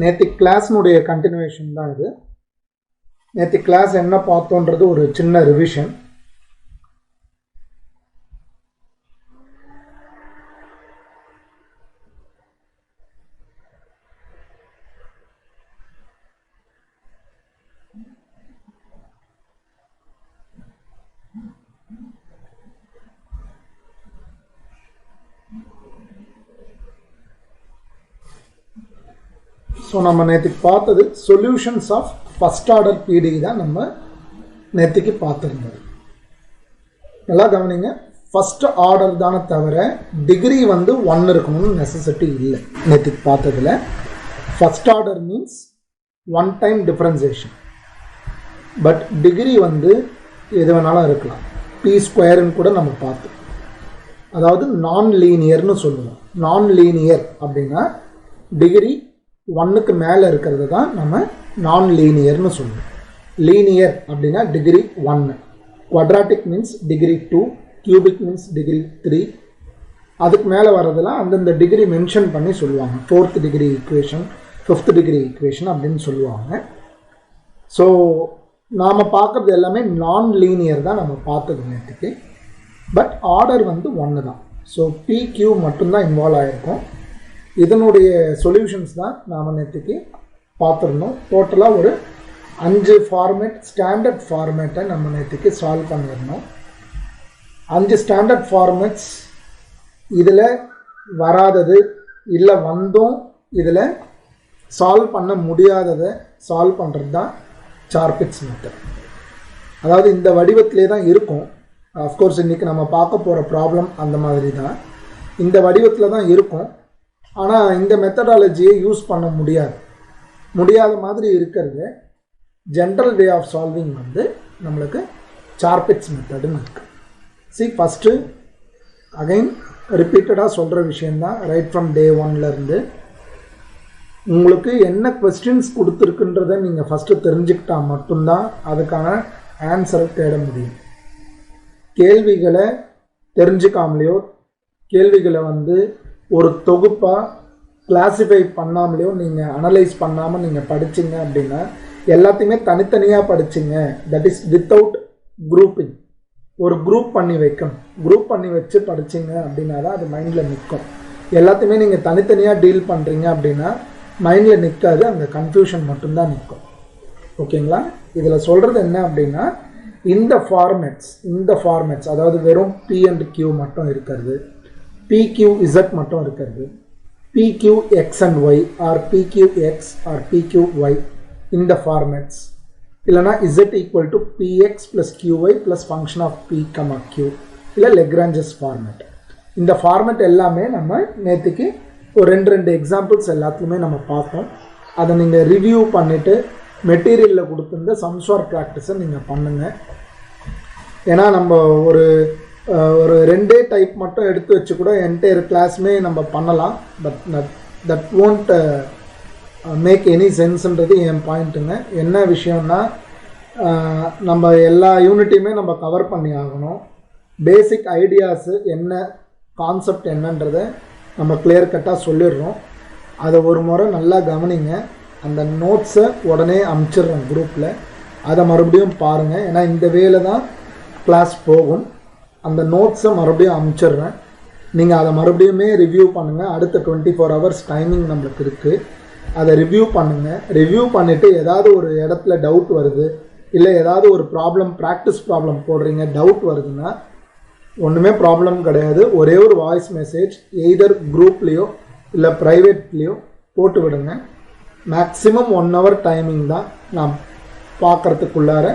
நேற்று கிளாஸ்னுடைய கண்டினியூவேஷன் தான் இது. நேற்று கிளாஸ் என்ன பார்த்தோன்றது ஒரு சின்ன ரிவிஷன். ஸோ நம்ம நேற்றுக்கு பார்த்தது solutions of first order PDE தான் நம்ம நேற்றுக்கு பார்த்துருந்தோம். நல்லா கவனிங்க, ஃபஸ்ட் ஆர்டர் தானே தவிர டிகிரி 1 இருக்கணும்னு நெசசிட்டி இல்லை. நேற்றுக்கு பார்த்ததில் first order means one time differentiation, but degree எது வேணாலும் இருக்கலாம். p² கூட நம்ம பார்த்தோம். அதாவது நான் லீனியர்னு சொல்லுவோம். நான் லீனியர் அப்படின்னா டிகிரி 1க்கு மேலே இருக்கிறது தான் நம்ம நான் லீனியர்னு சொல்லுவோம். லீனியர் அப்படின்னா degree 1, quadratic means degree 2, cubic means degree 3. அதுக்கு மேலே வர்றதெல்லாம் அந்தந்த டிகிரி மென்ஷன் பண்ணி சொல்லுவாங்க. 4th degree equation, 5th degree equation அப்படின்னு சொல்லுவாங்க. ஸோ நாம் பார்க்குறது எல்லாமே நான் லீனியர் தான் நம்ம பார்த்தது நேற்றுக்கு. பட் ஆர்டர் 1 தான். ஸோ PQ மட்டும்தான் இன்வால்வ் ஆகிருக்கும். இதனுடைய சொல்யூஷன்ஸ் தான் நாம் நேற்றுக்கு பார்த்துருந்தோம். டோட்டலாக ஒரு 5 ஃபார்மேட், ஸ்டாண்டர்ட் ஃபார்மேட்டை நம்ம நேற்றுக்கு சால்வ் பண்ணியிருந்தோம். 5 ஸ்டாண்டர்ட் ஃபார்மேட்ஸ். இதில் வராதது இல்லை வந்தும் இதில் சால்வ் பண்ண முடியாததை சால்வ் பண்ணுறது தான் சார்பிட்ஸ் மெத்தட். அதாவது இந்த வடிவத்திலே தான் இருக்கும். அஃப்கோர்ஸ் இன்றைக்கி நம்ம பார்க்க போகிற ப்ராப்ளம் அந்த மாதிரி தான் இந்த வடிவத்தில் தான் இருக்கும். ஆனால் இந்த மெத்தடாலஜியை யூஸ் பண்ண முடியாத மாதிரி இருக்கிறது ஜென்ரல் வே ஆஃப் சால்விங் நம்மளுக்கு சார்பிட்ஸ் மெத்தடுன்னு இருக்குது. ஃபஸ்ட்டு அகைன் ரிப்பீட்டடாக சொல்கிற விஷயந்தான். ரைட் ஃப்ரம் டே 1லேருந்து உங்களுக்கு என்ன கொஸ்டின்ஸ் கொடுத்துருக்குன்றதை நீங்கள் ஃபஸ்ட்டு தெரிஞ்சுக்கிட்டால் மட்டும்தான் அதுக்கான ஆன்சரை தேட முடியும். கேள்விகளை தெரிஞ்சுக்காமலையோ, கேள்விகளை ஒரு தொகுப்பாக கிளாஸிஃபை பண்ணாமலையோ, நீங்கள் அனலைஸ் பண்ணாமல் நீங்கள் படிச்சிங்க அப்படின்னா, எல்லாத்தையுமே தனித்தனியாக படிச்சிங்க, தட் இஸ் வித்தவுட் குரூப்பிங். ஒரு குரூப் பண்ணி வைக்கணும். குரூப் பண்ணி வச்சு படிச்சிங்க அப்படின்னா தான் அது மைண்டில் நிற்கும். எல்லாத்தையுமே நீங்கள் தனித்தனியாக டீல் பண்ணுறீங்க அப்படின்னா மைண்டில் நிற்காது, அந்த கன்ஃபியூஷன் மட்டும்தான் நிற்கும். ஓகேங்களா? இதில் சொல்கிறது என்ன அப்படின்னா, இந்த ஃபார்மேட்ஸ் அதாவது வெறும் P and Q மட்டும் இருக்கிறது, PQZ மட்டும் இருக்கிறது, PQX and Y or PQX or PQY, இந்த ஃபார்மேட்ஸ் இல்லைனா Z equal to PX plus QY plus function of P, Q இல்லை லெக்ராஞ்சஸ் ஃபார்மேட். இந்த ஃபார்மேட் எல்லாமே நம்ம நேற்றுக்கு ஒரு 2 எக்ஸாம்பிள்ஸ் எல்லாத்துலேயுமே நம்ம பார்த்தோம். அதை நீங்கள் ரிவ்யூ பண்ணிவிட்டு மெட்டீரியலில் கொடுத்துருந்த சம்ஸ் ஆர் ப்ராக்டிஸை நீங்கள் பண்ணுங்கள். ஏன்னா நம்ம ஒரு 2 டைப் மட்டும் எடுத்து வச்சு கூட என்டையர் கிளாஸுமே நம்ம பண்ணலாம். But that won't make any சென்ஸ்ன்றது என் பாயிண்ட்டுங்க. என்ன விஷயம்னா, நம்ம எல்லா யூனிட்டையுமே நம்ம கவர் பண்ணி ஆகணும். பேசிக் ஐடியாஸு என்ன, கான்செப்ட் என்னன்றதை நம்ம கிளியர் கட்டாக சொல்லிடுறோம். அதை ஒரு முறை நல்லா கவனிங்க. அந்த நோட்ஸை உடனே அனுப்பிச்சிடுறோம் குரூப்பில். அதை மறுபடியும் பாருங்கள். ஏன்னா இந்த வேலை தான் கிளாஸ் போகும். அந்த நோட்ஸை மறுபடியும் அனுப்பிச்சிடுறேன். நீங்கள் அதை மறுபடியுமே ரிவ்யூ பண்ணுங்கள். அடுத்த 24 hours டைமிங் நம்மளுக்கு இருக்குது. அதை ரிவ்யூ பண்ணுங்கள். ரிவ்யூ பண்ணிவிட்டு ஏதாவது ஒரு இடத்துல டவுட் வருது, இல்லை ஏதாவது ஒரு ப்ராக்டிஸ் ப்ராப்ளம் போடுறீங்க, டவுட் வருதுன்னா ஒன்றுமே ப்ராப்ளம் கிடையாது. ஒரே ஒரு வாய்ஸ் மெசேஜ் எய்தர் குரூப்லேயோ இல்லை ப்ரைவேட்லேயோ போட்டு விடுங்க. மேக்ஸிமம் 1 hour டைமிங் தான் நான் பார்க்குறதுக்குள்ளார,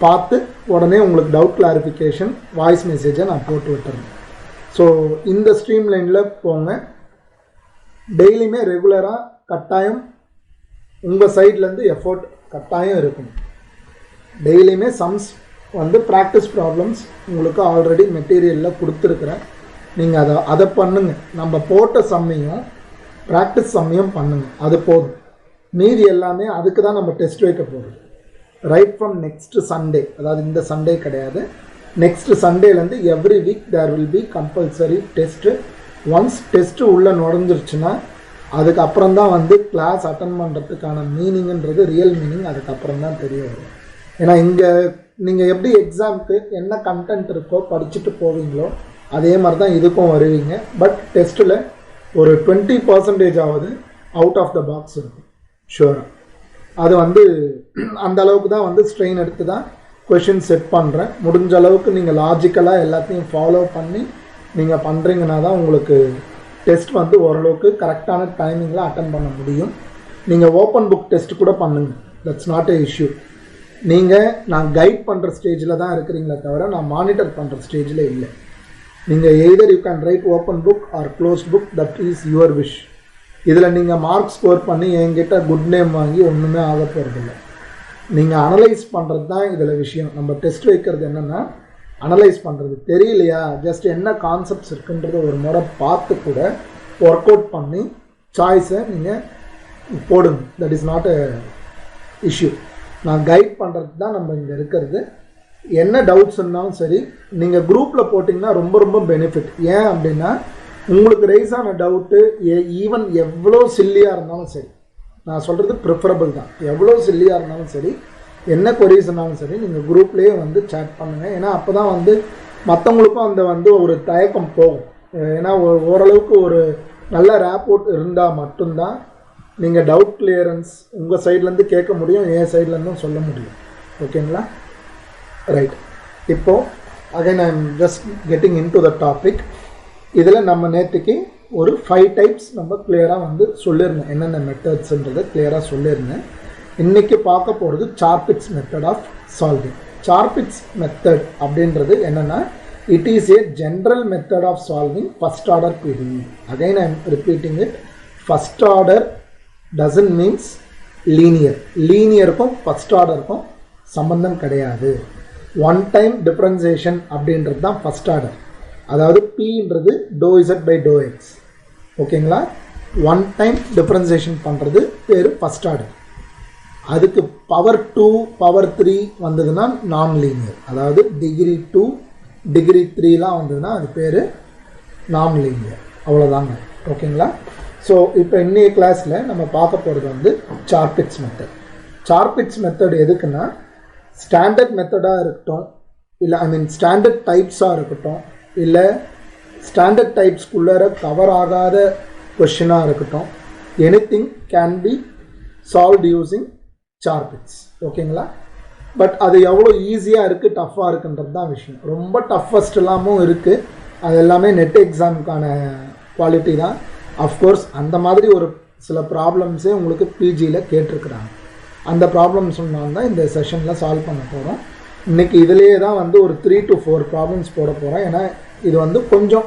பார்த்து உடனே உங்களுக்கு டவுட் கிளாரிஃபிகேஷன் வாய்ஸ் மெசேஜை நான் போட்டு விட்டுறேன். ஸோ இந்த ஸ்ட்ரீம் லைனில் போங்க. டெய்லியுமே ரெகுலராக கட்டாயம் உங்கள் சைட்லேருந்து எஃபோர்ட் கட்டாயம் இருக்கணும். டெய்லியுமே சம்ஸ் ப்ராக்டிஸ் ப்ராப்ளம்ஸ் உங்களுக்கு ஆல்ரெடி மெட்டீரியலில் கொடுத்துருக்குறேன். நீங்கள் அதை பண்ணுங்கள். நம்ம போட்ட சம்மையும் ப்ராக்டிஸ் சம்மையும் பண்ணுங்கள். அது போதும். மீதி எல்லாமே அதுக்கு தான் நம்ம டெஸ்ட் வைக்க போகிறோம். ரைட் ஃப்ரம் நெக்ஸ்ட் சண்டே, அதாவது இந்த சண்டே கிடையாது, நெக்ஸ்ட் சண்டேலேருந்து every week there will be compulsory test. Once test உள்ளே நுழைஞ்சிருச்சுன்னா அதுக்கப்புறம் தான் வந்து கிளாஸ் அட்டன் பண்ணுறதுக்கான மீனிங்ன்றது ரியல் மீனிங் அதுக்கப்புறம் தான் தெரிய வரும். ஏன்னா இங்கே நீங்கள் எப்படி எக்ஸாமுக்கு என்ன கண்டென்ட் இருக்கோ படிச்சுட்டு போவீங்களோ அதே மாதிரி தான் இதுக்கும் வருவீங்க. பட் டெஸ்ட்டில் ஒரு 20% ஆகுது அவுட் ஆஃப் த பாக்ஸ் இருக்கும் ஷூராக. அது வந்து அந்த அளவுக்கு தான் வந்து ஸ்ட்ரெயின் எடுத்து தான் கொஷின் செட் பண்ணுறேன். முடிஞ்ச அளவுக்கு நீங்கள் லாஜிக்கலாக எல்லாத்தையும் ஃபாலோ பண்ணி நீங்கள் பண்ணுறீங்கன்னா தான் உங்களுக்கு டெஸ்ட் வந்து ஓரளவுக்கு கரெக்டான டைமிங்கில் அட்டன் பண்ண முடியும். நீங்கள் ஓப்பன் புக் டெஸ்ட் கூட பண்ணுங்கள், தட்ஸ் நாட் எ இஷ்யூ. நீங்கள் நான் கைட் பண்ணுற ஸ்டேஜில் தான் இருக்கிறீங்களே தவிர நான் மானிட்டர் பண்ணுற ஸ்டேஜில் இல்லை. நீங்கள் either you can right open book R closed book, that is your wish. இதில் நீங்கள் மார்க் ஸ்கோர் பண்ணி என்கிட்ட குட் நேம் வாங்கி ஒன்றுமே ஆக போகிறதில்ல. நீங்கள் அனலைஸ் பண்ணுறது தான் இதில் விஷயம். நம்ம டெஸ்ட் வைக்கிறது என்னென்னா அனலைஸ் பண்ணுறது. தெரியலையா, ஜஸ்ட் என்ன கான்செப்ட்ஸ் இருக்குன்றத ஒரு முறை பார்த்து கூட ஒர்க் அவுட் பண்ணி சாய்ஸை நீங்கள் போடுங்க. That is not a issue. நான் கைட் பண்ணுறது தான் நம்ம இங்கே இருக்கிறது. என்ன டவுட்ஸ் இருந்தாலும் சரி நீங்கள் குரூப்பில் போட்டிங்கன்னா ரொம்ப ரொம்ப பெனிஃபிட். ஏன் அப்படின்னா உங்களுக்கு ரைஸ் ஆன டவுட்டு ஈவன் எவ்வளோ சில்லியாக இருந்தாலும் சரி, நான் சொல்கிறது ப்ரிஃபரபிள் தான், எவ்வளோ சில்லியாக இருந்தாலும் சரி, என்ன கொரீஸ் இருந்தாலும் சரி நீங்கள் குரூப்லேயே வந்து சேட் பண்ணுங்கள். ஏன்னா அப்போ தான் வந்து மற்றவங்களுக்கும் அந்த வந்து ஒரு தயக்கம் போகும். ஏன்னா ஓரளவுக்கு ஒரு நல்ல ரேப்போர்ட் இருந்தால் மட்டும்தான் நீங்கள் டவுட் கிளியரன்ஸ் உங்கள் சைட்லேருந்து கேட்க முடியும், என் சைட்லேருந்தும் சொல்ல முடியும். ஓகேங்களா? ரைட். இப்போது again I am just getting in to the topic. இதில் நம்ம நேற்றுக்கு ஒரு 5 டைப்ஸ் நம்ம கிளியராக வந்து சொல்லியிருந்தேன், என்னென்ன மெத்தட்ஸுன்றதை கிளியராக சொல்லியிருந்தேன். இன்றைக்கி பார்க்க போகிறது Charpit's method of solving. Charpit's method அப்படின்றது என்னென்னா it is a general method of solving first order PDE. Again I am repeating it, first order doesn't means linear. லீனியருக்கும் ஃபஸ்ட் ஆர்டருக்கும் சம்பந்தம் கிடையாது. ஒன் டைம் டிஃப்ரென்சியேஷன் அப்படின்றது தான் ஃபஸ்ட் ஆர்டர். அதாவது Pன்றது ∂z by ∂x. ஓகேங்களா? ஒன் டைம் டிஃப்ரென்சியேஷன் பண்ணுறது பேர் ஃபஸ்ட் ஆர்டர். அதுக்கு பவர் 2 பவர் 3 வந்ததுன்னா நான் லீனியர். அதாவது டிகிரி 2 டிகிரி 3லாம் வந்ததுன்னா அது பேர் நான் லீனியர். அவ்வளோதாங்க. ஓகேங்களா? ஸோ இப்போ இன்னைய கிளாஸில் நம்ம பார்க்க போகிறது வந்து சார்பிட்ஸ் மெத்தட். சார்பிட்ஸ் மெத்தட் எதுக்குன்னா ஸ்டாண்டர்ட் மெத்தடாக இருக்கட்டும், இல்லை ஸ்டாண்டர்ட் டைப்ஸாக இருக்கட்டும், இல்லை ஸ்டாண்டர்ட் டைப்ஸ்குள்ளார கவர் ஆகாத கொஷினாக இருக்கட்டும், anything can be solved using Charpit's. ஓகேங்களா? பட் அது எவ்வளோ ஈஸியாக இருக்குது டஃப்பாக இருக்குன்றது தான் விஷயம். ரொம்ப டஃபஸ்ட் எல்லாமும் இருக்குது. அது எல்லாமே நெட் எக்ஸாமுக்கான குவாலிட்டி தான். அஃப்கோர்ஸ் அந்த மாதிரி ஒரு சில ப்ராப்ளம்ஸே உங்களுக்கு பிஜியில் கேட்டிருக்கிறாங்க. அந்த ப்ராப்ளம்ஸ் தான் இந்த செஷனில் சால்வ் பண்ண போகிறோம். இன்றைக்கி இதிலேயே தான் வந்து ஒரு 3 to 4 ப்ராப்ளம்ஸ் போட போகிறேன். ஏன்னா இது வந்து கொஞ்சம்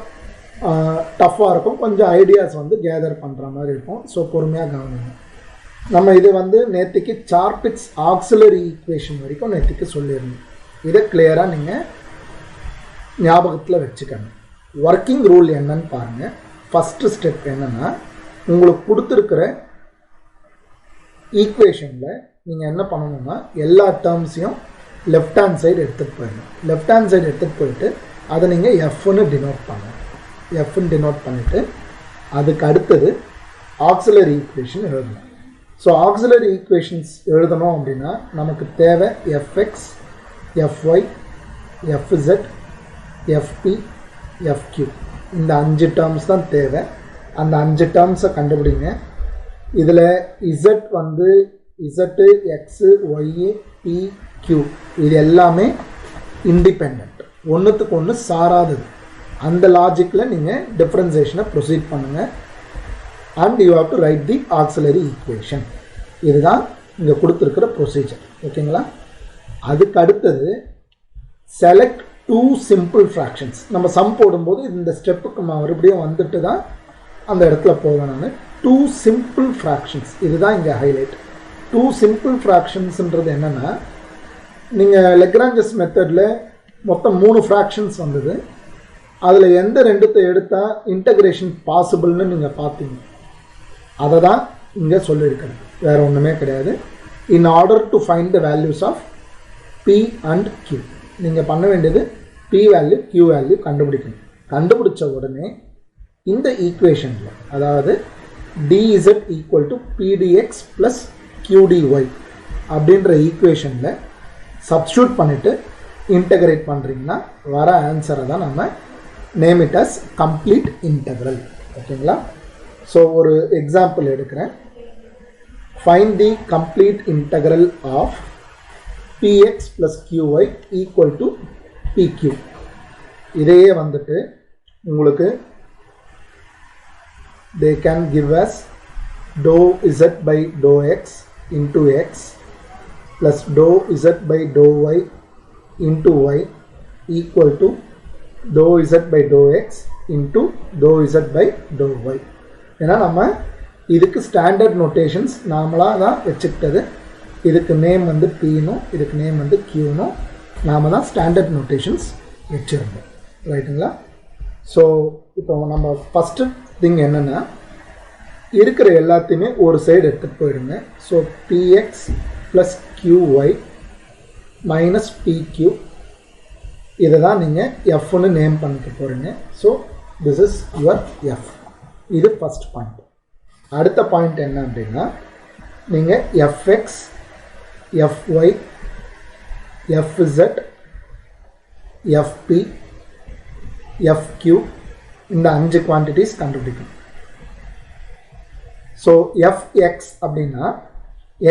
டஃப்பாக இருக்கும், கொஞ்சம் ஐடியாஸ் வந்து கேதர் பண்ணுற மாதிரி இருக்கும். ஸோ பொறுமையாக கவனிங்க. நம்ம இது வந்து நேற்றுக்கு சார்பிட்ஸ் ஆக்சிலரி ஈக்குவேஷன் வரைக்கும் நேற்றுக்கு சொல்லியிருந்தோம். இதை கிளியராக நீங்கள் ஞாபகத்தில் வச்சுக்கணும். ஒர்க்கிங் ரூல் என்னன்னு பாருங்கள். ஃபஸ்ட்டு ஸ்டெப் என்னென்னா, உங்களுக்கு கொடுத்துருக்கிற ஈக்குவேஷனில் நீங்கள் என்ன பண்ணணும்னா எல்லா டேர்ம்ஸையும் லெஃப்ட் ஹேண்ட் சைடு எடுத்துகிட்டு போயிடணும். லெஃப்ட் ஹேண்ட் சைடு எடுத்துகிட்டு போயிட்டு அதை நீங்கள் எஃப்னு டினோட் பண்ணணும். எஃப்னு டினோட் பண்ணிவிட்டு அதுக்கு அடுத்தது ஆக்சிலரி ஈக்குவேஷன் எழுதணும். ஸோ ஆக்சிலரி ஈக்குவேஷன்ஸ் எழுதணும் அப்படின்னா நமக்கு தேவை FX, FY, FZ, FP, FQ. இந்த 5 டேர்ம்ஸ் தான் தேவை. அந்த 5 டேர்ம்ஸை கண்டுபிடிங்க. இதில் இசட் வந்து Z, X, Y, P, Q இது எல்லாமே இண்டிபெண்ட், ஒன்றுத்துக்கு ஒன்று சாராதது. அந்த லாஜிக்கில் நீங்கள் டிஃப்ரென்சியேஷனை ப்ரொசீட் பண்ணுங்கள். And you have to write the auxiliary equation. இதுதான் இங்கே கொடுத்துருக்கிற ப்ரொசீஜர். ஓகேங்களா? அதுக்கு அடுத்தது செலக்ட் 2 சிம்பிள் ஃப்ராக்ஷன்ஸ். நம்ம சம் போடும்போது இந்த ஸ்டெப்புக்கு மறுபடியும் வந்துட்டு தான் அந்த இடத்துல போவேன் நான். 2 சிம்பிள் ஃப்ராக்ஷன்ஸ், இதுதான் இங்கே ஹைலைட். 2 சிம்பிள் ஃப்ராக்ஷன்ஸ்ன்றது என்னென்னா, நீங்கள் லெக்ராஞ்சஸ் மெத்தடில் மொத்தம் 3 ஃப்ராக்ஷன்ஸ் வந்தது. அதில் எந்த 2த்தை எடுத்தால் இன்டகிரேஷன் பாசிபிள்னு நீங்கள் பார்த்தீங்க. அதை தான் இங்கே சொல்லியிருக்கிறது, வேறு ஒன்றுமே கிடையாது. In order to find the values of P and Q, நீங்கள் பண்ண வேண்டியது P வேல்யூ, Q வேல்யூ கண்டுபிடிக்கணும். கண்டுபிடிச்ச உடனே இந்த ஈக்குவேஷனில், அதாவது dz equal to pdx plus qdy அப்படின்ற ஈக்குவேஷனில் சப்ஸ்டியூட் பண்ணிவிட்டு இன்டகிரேட் பண்ணுறீங்கன்னா வர ஆன்சரை தான் நம்ம name it as complete integral. ஓகேங்களா? ஸோ ஒரு எக்ஸாம்பிள் எடுக்கிறேன். Find the complete integral of px plus qy equal to pq. இதையே வந்துட்டு உங்களுக்கு they can give us dou z by dou x into x plus dou z by dou y into y equal to dou z by dou x into dou z by dou y. ஏன்னா நம்ம இதுக்கு standard notations நாமளாக தான் வச்சுக்கிட்டது. இதுக்கு name வந்து pனும் இதுக்கு name வந்து qனும் நாம தான் ஸ்டாண்டர்ட் நோட்டேஷன்ஸ் வச்சுருந்தோம். ரைட்டுங்களா? ஸோ இப்போ நம்ம ஃபஸ்ட்டு திங் என்னென்னா இருக்கிற எல்லாத்தையுமே ஒரு சைடு எடுத்துகிட்டு போயிடுங்க. So px plus qy minus pq இதை தான் நீங்கள் எஃப்னு நேம் பண்ணிட்டு போகிறீங்க. So this is your F. இது ஃபஸ்ட் பாயிண்ட். அடுத்த பாயிண்ட் என்ன அப்படின்னா நீங்கள் FX FY FZ FP FQ இந்த 5 குவான்டிட்டிஸ் கண்டுபிடிக்கணும். ஸோ எஃப்எக்ஸ் அப்படின்னா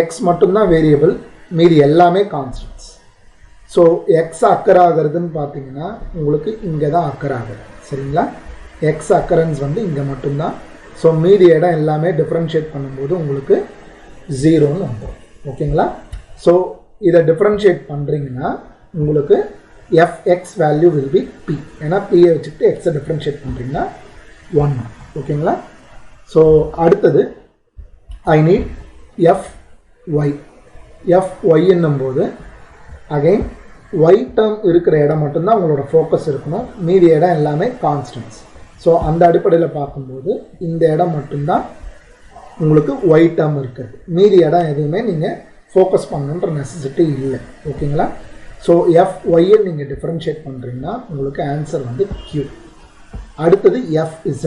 எக்ஸ் மட்டும்தான் வேரியபிள், மீதி எல்லாமே கான்ஸ்டன்ட்ஸ். ஸோ எக்ஸ் அக்கர் ஆகிறதுன்னு பார்த்தீங்கன்னா உங்களுக்கு இங்கே தான் அக்கர் ஆகுது. சரிங்களா? எக்ஸ் அக்கரன்ஸ் வந்து இங்கே மட்டும்தான். ஸோ மீதி இடம் எல்லாமே டிஃப்ரென்ஷியேட் பண்ணும்போது உங்களுக்கு 0ன்னு வந்துடும். ஓகேங்களா? ஸோ இதை டிஃப்ரென்ஷியேட் பண்ணுறீங்கன்னா உங்களுக்கு fx value will be p. ஏன்னா pயை வச்சுக்கிட்டு xை டிஃப்ரென்ஷியேட் பண்ணுறீங்கன்னா 1. ஓகேங்களா? ஸோ அடுத்தது ஐ நீட் fy. fy என்னும்போது அகைன் y டேர்ம் இருக்கிற இடம் மட்டும்தான் உங்களோட ஃபோக்கஸ் இருக்கணும், மீதி இடம் எல்லாமே கான்ஸ்டன்ட்ஸ். ஸோ அந்த அடிப்படையில் பார்க்கும்போது இந்த இடம் மட்டும்தான் உங்களுக்கு y டேர்ம் இருக்குது, மீதி இடம் எதுவுமே நீங்கள் ஃபோக்கஸ் பண்ணணுன்ற நெசசிட்டி இல்லை. ஓகேங்களா? ஸோ fy-ஐ நீங்கள் டிஃப்ரென்ஷியேட் பண்ணுறீங்கன்னா உங்களுக்கு ஆன்சர் வந்து q. அடுத்தது fz.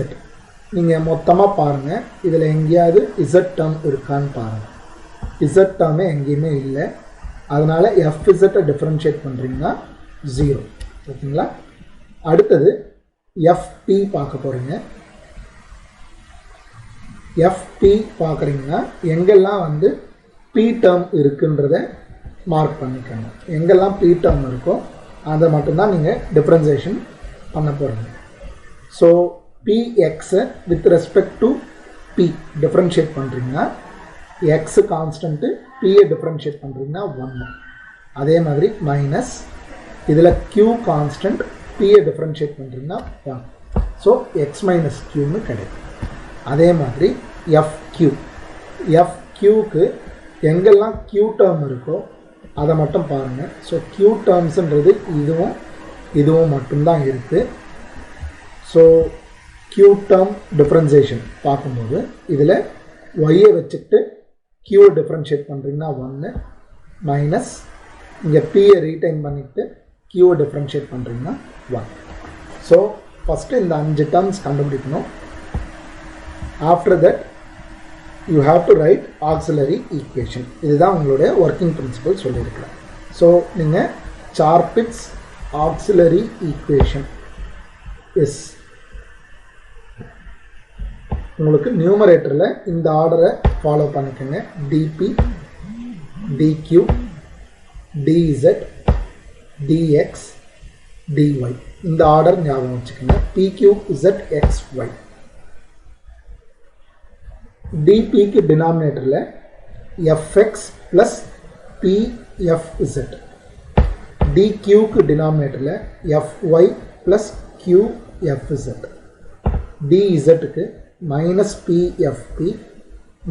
நீங்கள் மொத்தமாக பாருங்கள், இதில் எங்கேயாவது z டேர்ம் இருக்கான்னு பாருங்கள். z டேர்மே எங்கேயுமே இல்லை. அதனால் fz-ஐ டிஃப்ரென்ஷியேட் பண்ணுறீங்கன்னா 0. ஓகேங்களா? அடுத்தது fp பார்க்க போகிறீங்க. fp பார்க்குறீங்கன்னா எங்கெல்லாம் வந்து p டேர்ம் இருக்குன்றத மார்க் பண்ணிக்கோங்க. எங்கெல்லாம் p டேர்ம் இருக்கோ அதை மட்டும்தான் நீங்கள் டிஃப்ரென்சியேஷன் பண்ண போகிறீங்க. So px with respect to p differentiate பண்ணுறீங்கன்னா எக்ஸு கான்ஸ்டன்ட்டு pயை டிஃப்ரென்ஷியேட் பண்ணுறீங்கன்னா 1. அதே மாதிரி மைனஸ் இதில் q கான்ஸ்டன்ட் pயை டிஃப்ரென்ஷியேட் பண்ணுறீங்கன்னா 1. ஸோ எக்ஸ் மைனஸ் க்யூன்னு கிடைக்கும். அதே மாதிரி fqக்கு எங்கெல்லாம் q டேர்ம் இருக்கோ அதை மட்டும் பாருங்கள். ஸோ q டேர்ம்ஸுன்றது இதுவும் மட்டும்தான் இருக்குது. ஸோ q டேர்ம் டிஃப்ரென்சியேஷன் பார்க்கும்போது இதில் y-ஐ வச்சுக்கிட்டு q டிஃப்ரென்ஷியேட் பண்ணுறீங்கன்னா 1 மைனஸ் இங்கே pயை ரீடைன் பண்ணிவிட்டு q டிஃப்ரென்ஷியேட் பண்ணுறீங்கன்னா 1. ஸோ ஃபஸ்ட்டு இந்த 5 டேர்ம்ஸ் கண்டுபிடிக்கணும். After that you have to write auxiliary equation. இதுதான் உங்களுடைய ஒர்க்கிங் பிரின்சிபல் சொல்லியிருக்கிறேன். ஸோ நீங்கள் சார்பிட்ஸ் auxiliary equation இஸ் உங்களுக்கு நியூமரேட்டரில் இந்த ஆர்டரை ஃபாலோ பண்ணிக்கோங்க. dp dq dz dx dy இந்த ஆர்டர் ஞாபகம் வச்சுக்கோங்க. pq z x y. dpக்கு டினாமினேட்டரில் fx ப்ளஸ் pfz. dqக்கு டினாமினேட்டரில் fy ப்ளஸ் qfz. dzக்கு மைனஸ் pfp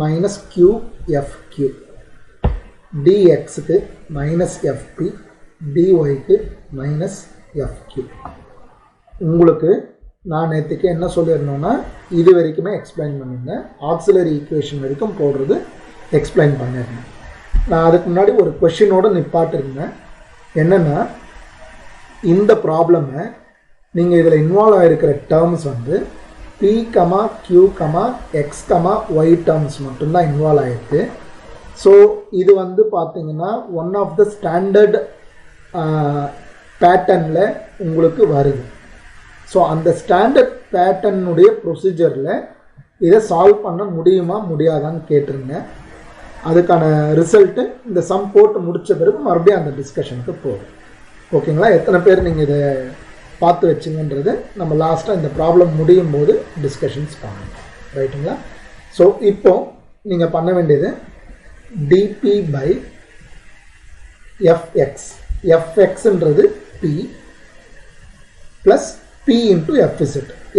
மைனஸ் qfq. dxக்கு மைனஸ் fp dyக்கு மைனஸ் fq. உங்களுக்கு நான் நேற்றுக்கு என்ன சொல்லியிருந்தோன்னா இது வரைக்குமே எக்ஸ்பிளைன் பண்ணியிருந்தேன். ஆக்சிலரி ஈக்குவேஷன் வரைக்கும் போடுறது எக்ஸ்பிளைன் பண்ணியிருந்தேன். நான் அதுக்கு முன்னாடி ஒரு கொஷினோடு நிப்பாட்டிருந்தேன். என்னென்னா இந்த ப்ராப்ளமை நீங்கள் இதில் இன்வால்வ் ஆகிருக்கிற டேர்ம்ஸ் வந்து p, q, x, y terms மட்டும்தான் இன்வால்வ் ஆகிருக்கு. ஸோ இது வந்து பார்த்தீங்கன்னா ஒன் ஆஃப் த ஸ்டாண்டர்ட் பேட்டர்னில் உங்களுக்கு வருது. ஸோ அந்த ஸ்டாண்டர்ட் பேட்டர்னுடைய ப்ரொசீஜரில் இதை சால்வ் பண்ண முடியுமா முடியாதான்னு கேட்டிருங்க. அதுக்கான ரிசல்ட்டு இந்த சம் போட்டு முடித்த பிறகு மறுபடியும் அந்த டிஸ்கஷனுக்கு போகும். ஓகேங்களா? எத்தனை பேர் நீங்கள் இதை பார்த்து வச்சிங்கன்றது நம்ம லாஸ்ட்டாக இந்த ப்ராப்ளம் முடியும் போது டிஸ்கஷன்ஸ் பண்ணணும். ரைட்டுங்களா? ஸோ இப்போ நீங்கள் பண்ண வேண்டியது dp by fx. fxன்றது p plus p into fz.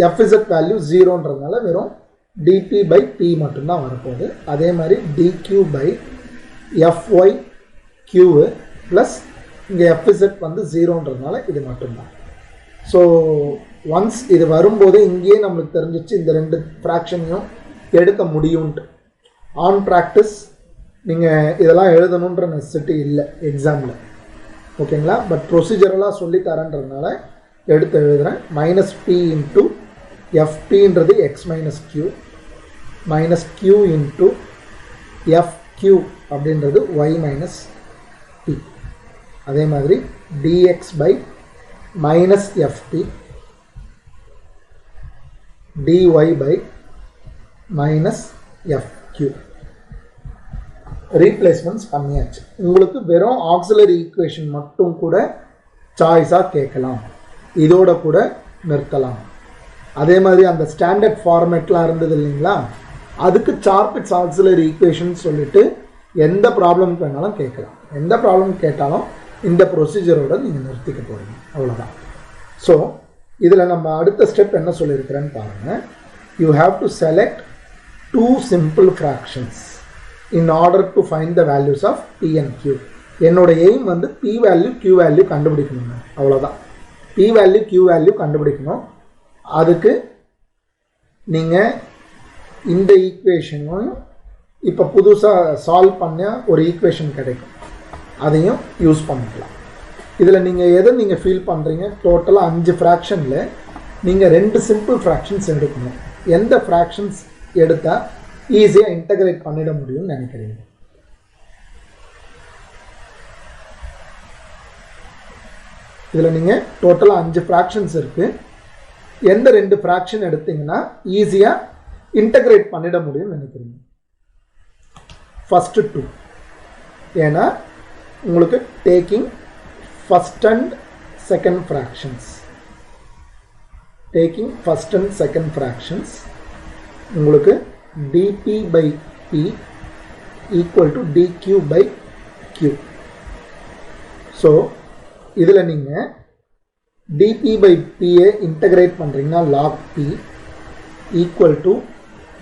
fz value 0ன்றதுனால வெறும் dp by p மட்டும்தான் வரப்போகுது. அதே மாதிரி dq by fy q plus இங்கே fz வந்து 0ன்றதுனால இது மட்டும்தான். ஸோ ஒன்ஸ் இது வரும்போது இங்கேயே நம்மளுக்கு தெரிஞ்சிச்சு இந்த ரெண்டு ஃப்ராக்ஷனையும் எடுக்க முடியும்ன்ட்டு. ஆன் ப்ராக்டிஸ் நீங்கள் இதெல்லாம் எழுதணுன்ற நெசசிட்டி இல்லை எக்ஸாமில். ஓகேங்களா? பட் ப்ரொசீஜரெல்லாம் சொல்லி தரேன்றதுனால எடுத்து எழுதுகிறேன். மைனஸ் பி இன்ட்டு எஃப்பின்றது X minus Q, minus Q into F Q அப்படின்றது ஒய் மைனஸ் பி. அதே மாதிரி DX by minus FP DY by minus FQ. Replacements பண்ணியாச்சு. உங்களுக்கு வெறும் ஆக்சிலரி ஈக்குவேஷன் மட்டும் கூட சாய்ஸாக கேட்கலாம், இதோட கூட நிறுத்தலாம். அதே மாதிரி அந்த ஸ்டாண்டர்ட் ஃபார்மேட்லாம் இருந்தது இல்லைங்களா, அதுக்கு சார்பிட்ஸ் ஆக்சிலரி ஈக்குவேஷன் சொல்லிட்டு எந்த ப்ராப்ளம்க்கு வேணாலும் கேட்கலாம். எந்த ப்ராப்ளம் கேட்டாலும் இந்த ப்ரொசீஜரோட நீங்கள் நிறுத்திக்க போகிறீங்க, அவ்வளோதான். ஸோ இதில் நம்ம அடுத்த ஸ்டெப் என்ன சொல்லியிருக்கிறேன்னு பாருங்கள். You have to select 2 simple fractions in order to find the values of p and q. என்னோட எய்ம் வந்து p வேல்யூ q வேல்யூ கண்டுபிடிக்கணுங்க, அவ்வளோதான். p வேல்யூ q வேல்யூ கண்டுபிடிக்கணும். அதுக்கு நீங்கள் இந்த ஈக்குவேஷனும் இப்போ புதுசாக சால்வ் பண்ண ஒரு ஈக்குவேஷன் கிடைக்கும், அதையும் யூஸ் பண்ணிக்கலாம். இதில் நீங்கள் எதை நீங்கள் ஃபீல் பண்ணுறீங்க, டோட்டலாக 5 ஃப்ராக்ஷனில் நீங்கள் 2 சிம்பிள் ஃப்ராக்ஷன்ஸ் எடுக்கணும். எந்த ஃப்ராக்ஷன்ஸ் எடுத்தால் ஈஸியாக இன்டகிரேட் பண்ணிட முடியும்னு நினைக்கிறீங்க? இதில் நீங்கள் டோட்டலாக 5 ஃப்ராக்ஷன்ஸ் இருக்குது. எந்த 2 ஃப்ராக்ஷன் எடுத்தீங்கன்னா ஈஸியாக இன்டகிரேட் பண்ணிட முடியும்னு நினைக்கிறீங்க? ஃபஸ்ட்டு 2. ஏன்னா உங்களுக்கு taking first and second fractions, taking first and second fractions உங்களுக்கு dp by p equal to dq by q. So இதில் நீங்கள் dp by p இன்டகிரேட் பண்ணுறீங்கன்னா log p equal to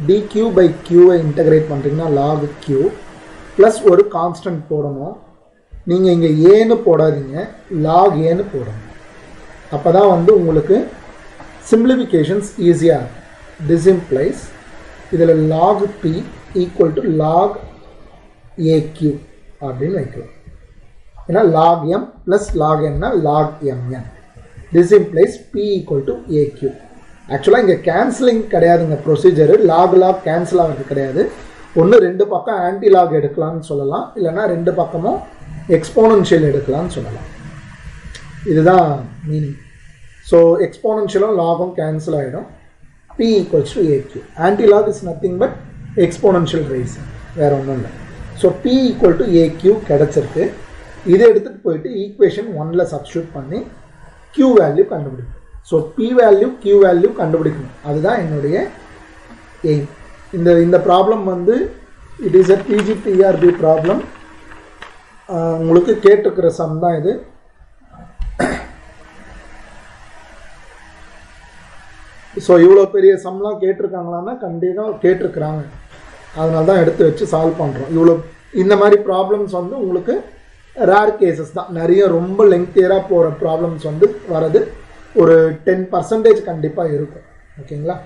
dq by q integrate பண்ணுறீங்கன்னா log q plus ஒரு constant போடணும். நீங்கள் இங்கே ஏன்னு போடாதீங்க, log ஏன்னு போடணும். அப்போ தான் வந்து உங்களுக்கு சிம்பிளிஃபிகேஷன்ஸ் ஈஸியாக இருக்கும். திஸ் இம்ப்ளைஸ் இதில் log p equal to log aq அப்படின்னு வைக்கலாம். ஏன்னா log m plus log n log mn. This implies p equal to aq. ஆக்சுவலாக இங்கே கேன்சலிங் கிடையாதுங்க ப்ரொசீஜரு. log கேன்சல் ஆகிறது கிடையாது. ஒன்று 2 பக்கம் ஆன்டி லாக் எடுக்கலாம்னு சொல்லலாம், இல்லைனா 2 பக்கமும் எக்ஸ்போனன்ஷியல் எடுக்கலாம்னு சொல்லலாம். இதுதான் மீனிங். ஸோ எக்ஸ்போனன்ஷியலும் லாகும் கேன்சல் ஆகிடும். p equals to aq. Antilog is nothing but exponential raising, வேறு ஒன்றும் இல்லை. So p equal to aq கிடச்சிருக்கு. இதை எடுத்துகிட்டு போயிட்டு ஈக்குவேஷன் 1ல் சப்ஸ்டியூட் பண்ணி q வேல்யூ கண்டுபிடிக்கணும். So p value q value கண்டுபிடிக்கணும், அதுதான் என்னுடைய எய்ம். இந்த ப்ராப்ளம் வந்து it is a PGTRB problem. உங்களுக்கு கேட்டிருக்கிற சம் தான் இது. ஸோ இவ்வளோ பெரிய சம்லாம் கேட்டிருக்காங்களான்னா கண்டிப்பாக கேட்டிருக்கிறாங்க, அதனால தான் எடுத்து வச்சு சால்வ் பண்ணுறோம். இவ்வளோ இந்த மாதிரி ப்ராப்ளம்ஸ் வந்து உங்களுக்கு ரேர் கேசஸ் தான். நிறைய ரொம்ப லெங்க்தியராக போகிற ப்ராப்ளம்ஸ் வந்து வரது ஒரு 10% கண்டிப்பாக இருக்கும். ஓகேங்களா?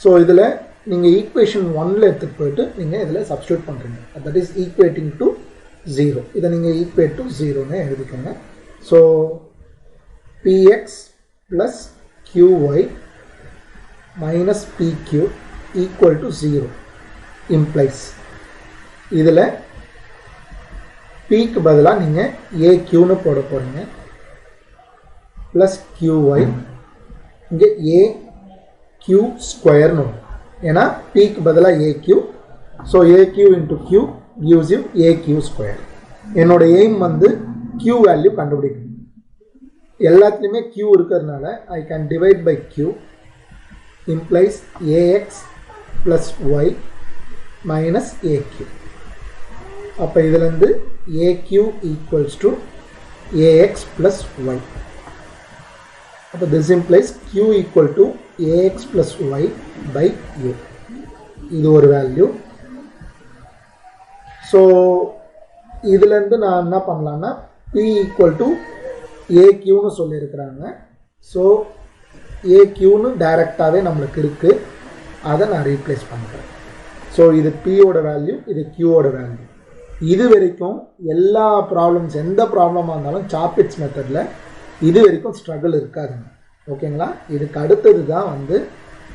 ஸோ இதில் நீங்கள் ஈக்குவேஷன் 1ல் எடுத்துகிட்டு போயிட்டு நீங்கள் இதில் சப்ஸ்டியூட் பண்ணுறீங்க. That is equating to 0. இதை நீங்கள் ஈக்குவேட் டு 0ன்னு எழுதிக்கோங்க. So px plus qy minus PQ equal to 0 implies இதில் Pக்கு பதிலாக நீங்கள் AQன்னு போட போகிறீங்க plus QY இங்கே AQ ஸ்கொயர்னு வரும் ஏன்னா Pக்கு பதிலாக AQ so AQ into Q gives you AQ square என்னோட எய்ம் வந்து Q வேல்யூ கண்டுபிடிக்கணும் எல்லாத்துலேயுமே Q இருக்கிறதுனால I can divide by Q implies AX plus Y minus AQ அப்போ இதிலிருந்து AQ equals to AX plus Y அப்போ this implies Q equal to AX plus Y by A இது ஒரு value so இதிலிருந்து நான் என்ன பண்ணலான்னா P equal to AQன்னு சொல்லியிருக்கிறாங்க ஸோ AQன்னு டைரெக்டாகவே நம்மளுக்கு இருக்குது அதை நான் ரீப்ளேஸ் பண்ணுறேன் ஸோ இது Pயோட வேல்யூ இது Qவோட வேல்யூ இது வரைக்கும் எல்லா ப்ராப்ளம்ஸ் எந்த ப்ராப்ளமாக இருந்தாலும் சாப்பிட்ஸ் மெத்தடில் இது வரைக்கும் ஸ்ட்ரகிள் இருக்காதுங்க ஓகேங்களா இதுக்கு அடுத்தது தான் வந்து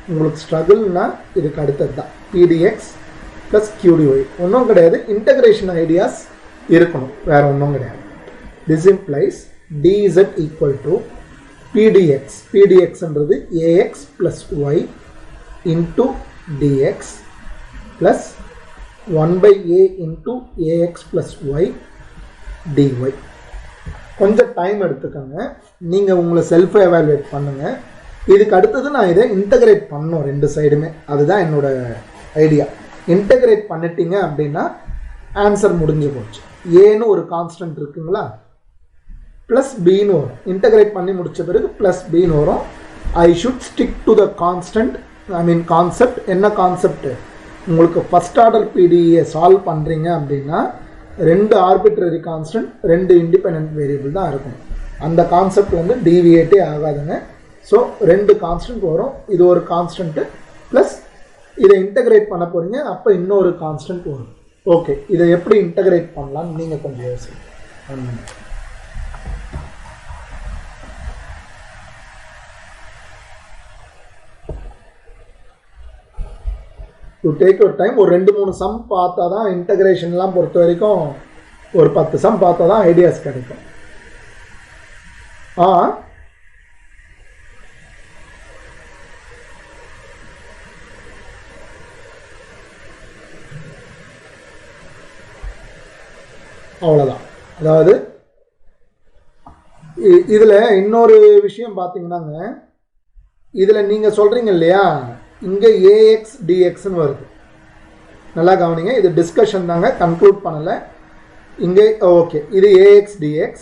உங்களுக்கு ஸ்ட்ரகிள்னா இதுக்கு அடுத்தது தான் PDX ப்ளஸ் QDY ஒன்றும் கிடையாது இன்டகிரேஷன் ஐடியாஸ் இருக்கணும் வேறு ஒன்றும் கிடையாது this implies dz equal to PDX PDXன்றது AX plus Y into DX plus 1 by A into AX plus Y dy கொஞ்சம் டைம் எடுத்துக்கோங்க நீங்கள் உங்களை செல்ஃப் எவாலுவேட் பண்ணுங்கள் இதுக்கு அடுத்தது நான் இதை இன்டகிரேட் பண்ணணும் ரெண்டு சைடுமே அதுதான் என்னோட ஐடியா இன்டகிரேட் பண்ணிட்டீங்க அப்படின்னா ஆன்சர் முடிஞ்சு போச்சு ஏன்னு ஒரு கான்ஸ்டன்ட் இருக்குங்களா ப்ளஸ் பின்னு வரும் இன்டகிரேட் பண்ணி முடித்த பிறகு ப்ளஸ் பின்னு வரும் I should stick to the constant I mean concept என்ன கான்செப்ட் உங்களுக்கு ஃபஸ்ட் ஆர்டர் பிடிஏ சால்வ் பண்ணுறீங்க அப்படின்னா ரெண்டு ஆர்பிட்ரரி கான்ஸ்டன்ட் ரெண்டு இண்டிபெண்ட் வேரியபிள் தான் இருக்கும் அந்த கான்செப்ட் வந்து டீவியேட்டே ஆகாதுங்க ஸோ ரெண்டு கான்ஸ்டன்ட் வரும் இது ஒரு கான்ஸ்டன்ட்டு ப்ளஸ் இதை இன்டகிரேட் பண்ண போகிறீங்க அப்போ இன்னொரு கான்ஸ்டன்ட் வரும் ஓகே இதை எப்படி இன்டகிரேட் பண்ணலான்னு நீங்கள் கொஞ்சம் யோசிங்க டு டேக் யுவர் டைம் ஒரு 2-3 சம் பார்த்தா தான் இன்டகிரேஷன்லாம் பொறுத்த வரைக்கும் ஒரு 10 சம் பார்த்தா தான் ஐடியாஸ் கிடைக்கும் அவ்வளோதான் அதாவது இதில் இன்னொரு விஷயம் பார்த்தீங்கன்னாங்க இதில் நீங்கள் சொல்கிறீங்க இல்லையா இங்கே AX DXன்னு வருது நல்லா கவனிங்க இது டிஸ்கஷன் தாங்க கன்க்ளூட் பண்ணலை இங்கே ஓகே இது AX DX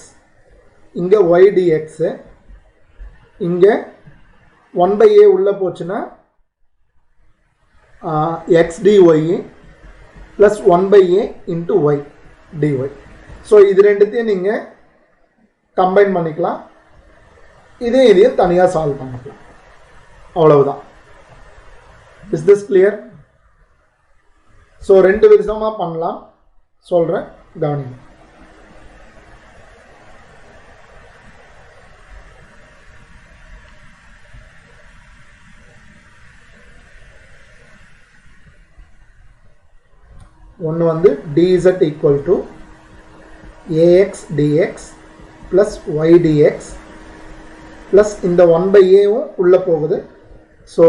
இங்கே Y DX இங்கே 1/A உள்ளே போச்சுன்னா X dy plus 1/A into Y dy so இது ரெண்டுத்தையும் நீங்கள் கம்பைன் பண்ணிக்கலாம் இதையும் தனியாக சால்வ் பண்ணிக்கலாம் அவ்வளவுதான் இஸ் திஸ் கிளியர் ஸோ ரெண்டு விதமாக பண்ணலாம் சொல்கிறேன் கவனிங்க ஒன்று வந்து dz equal to AX dx plus Y dx plus இந்த 1/Aவும் உள்ளே போகுது so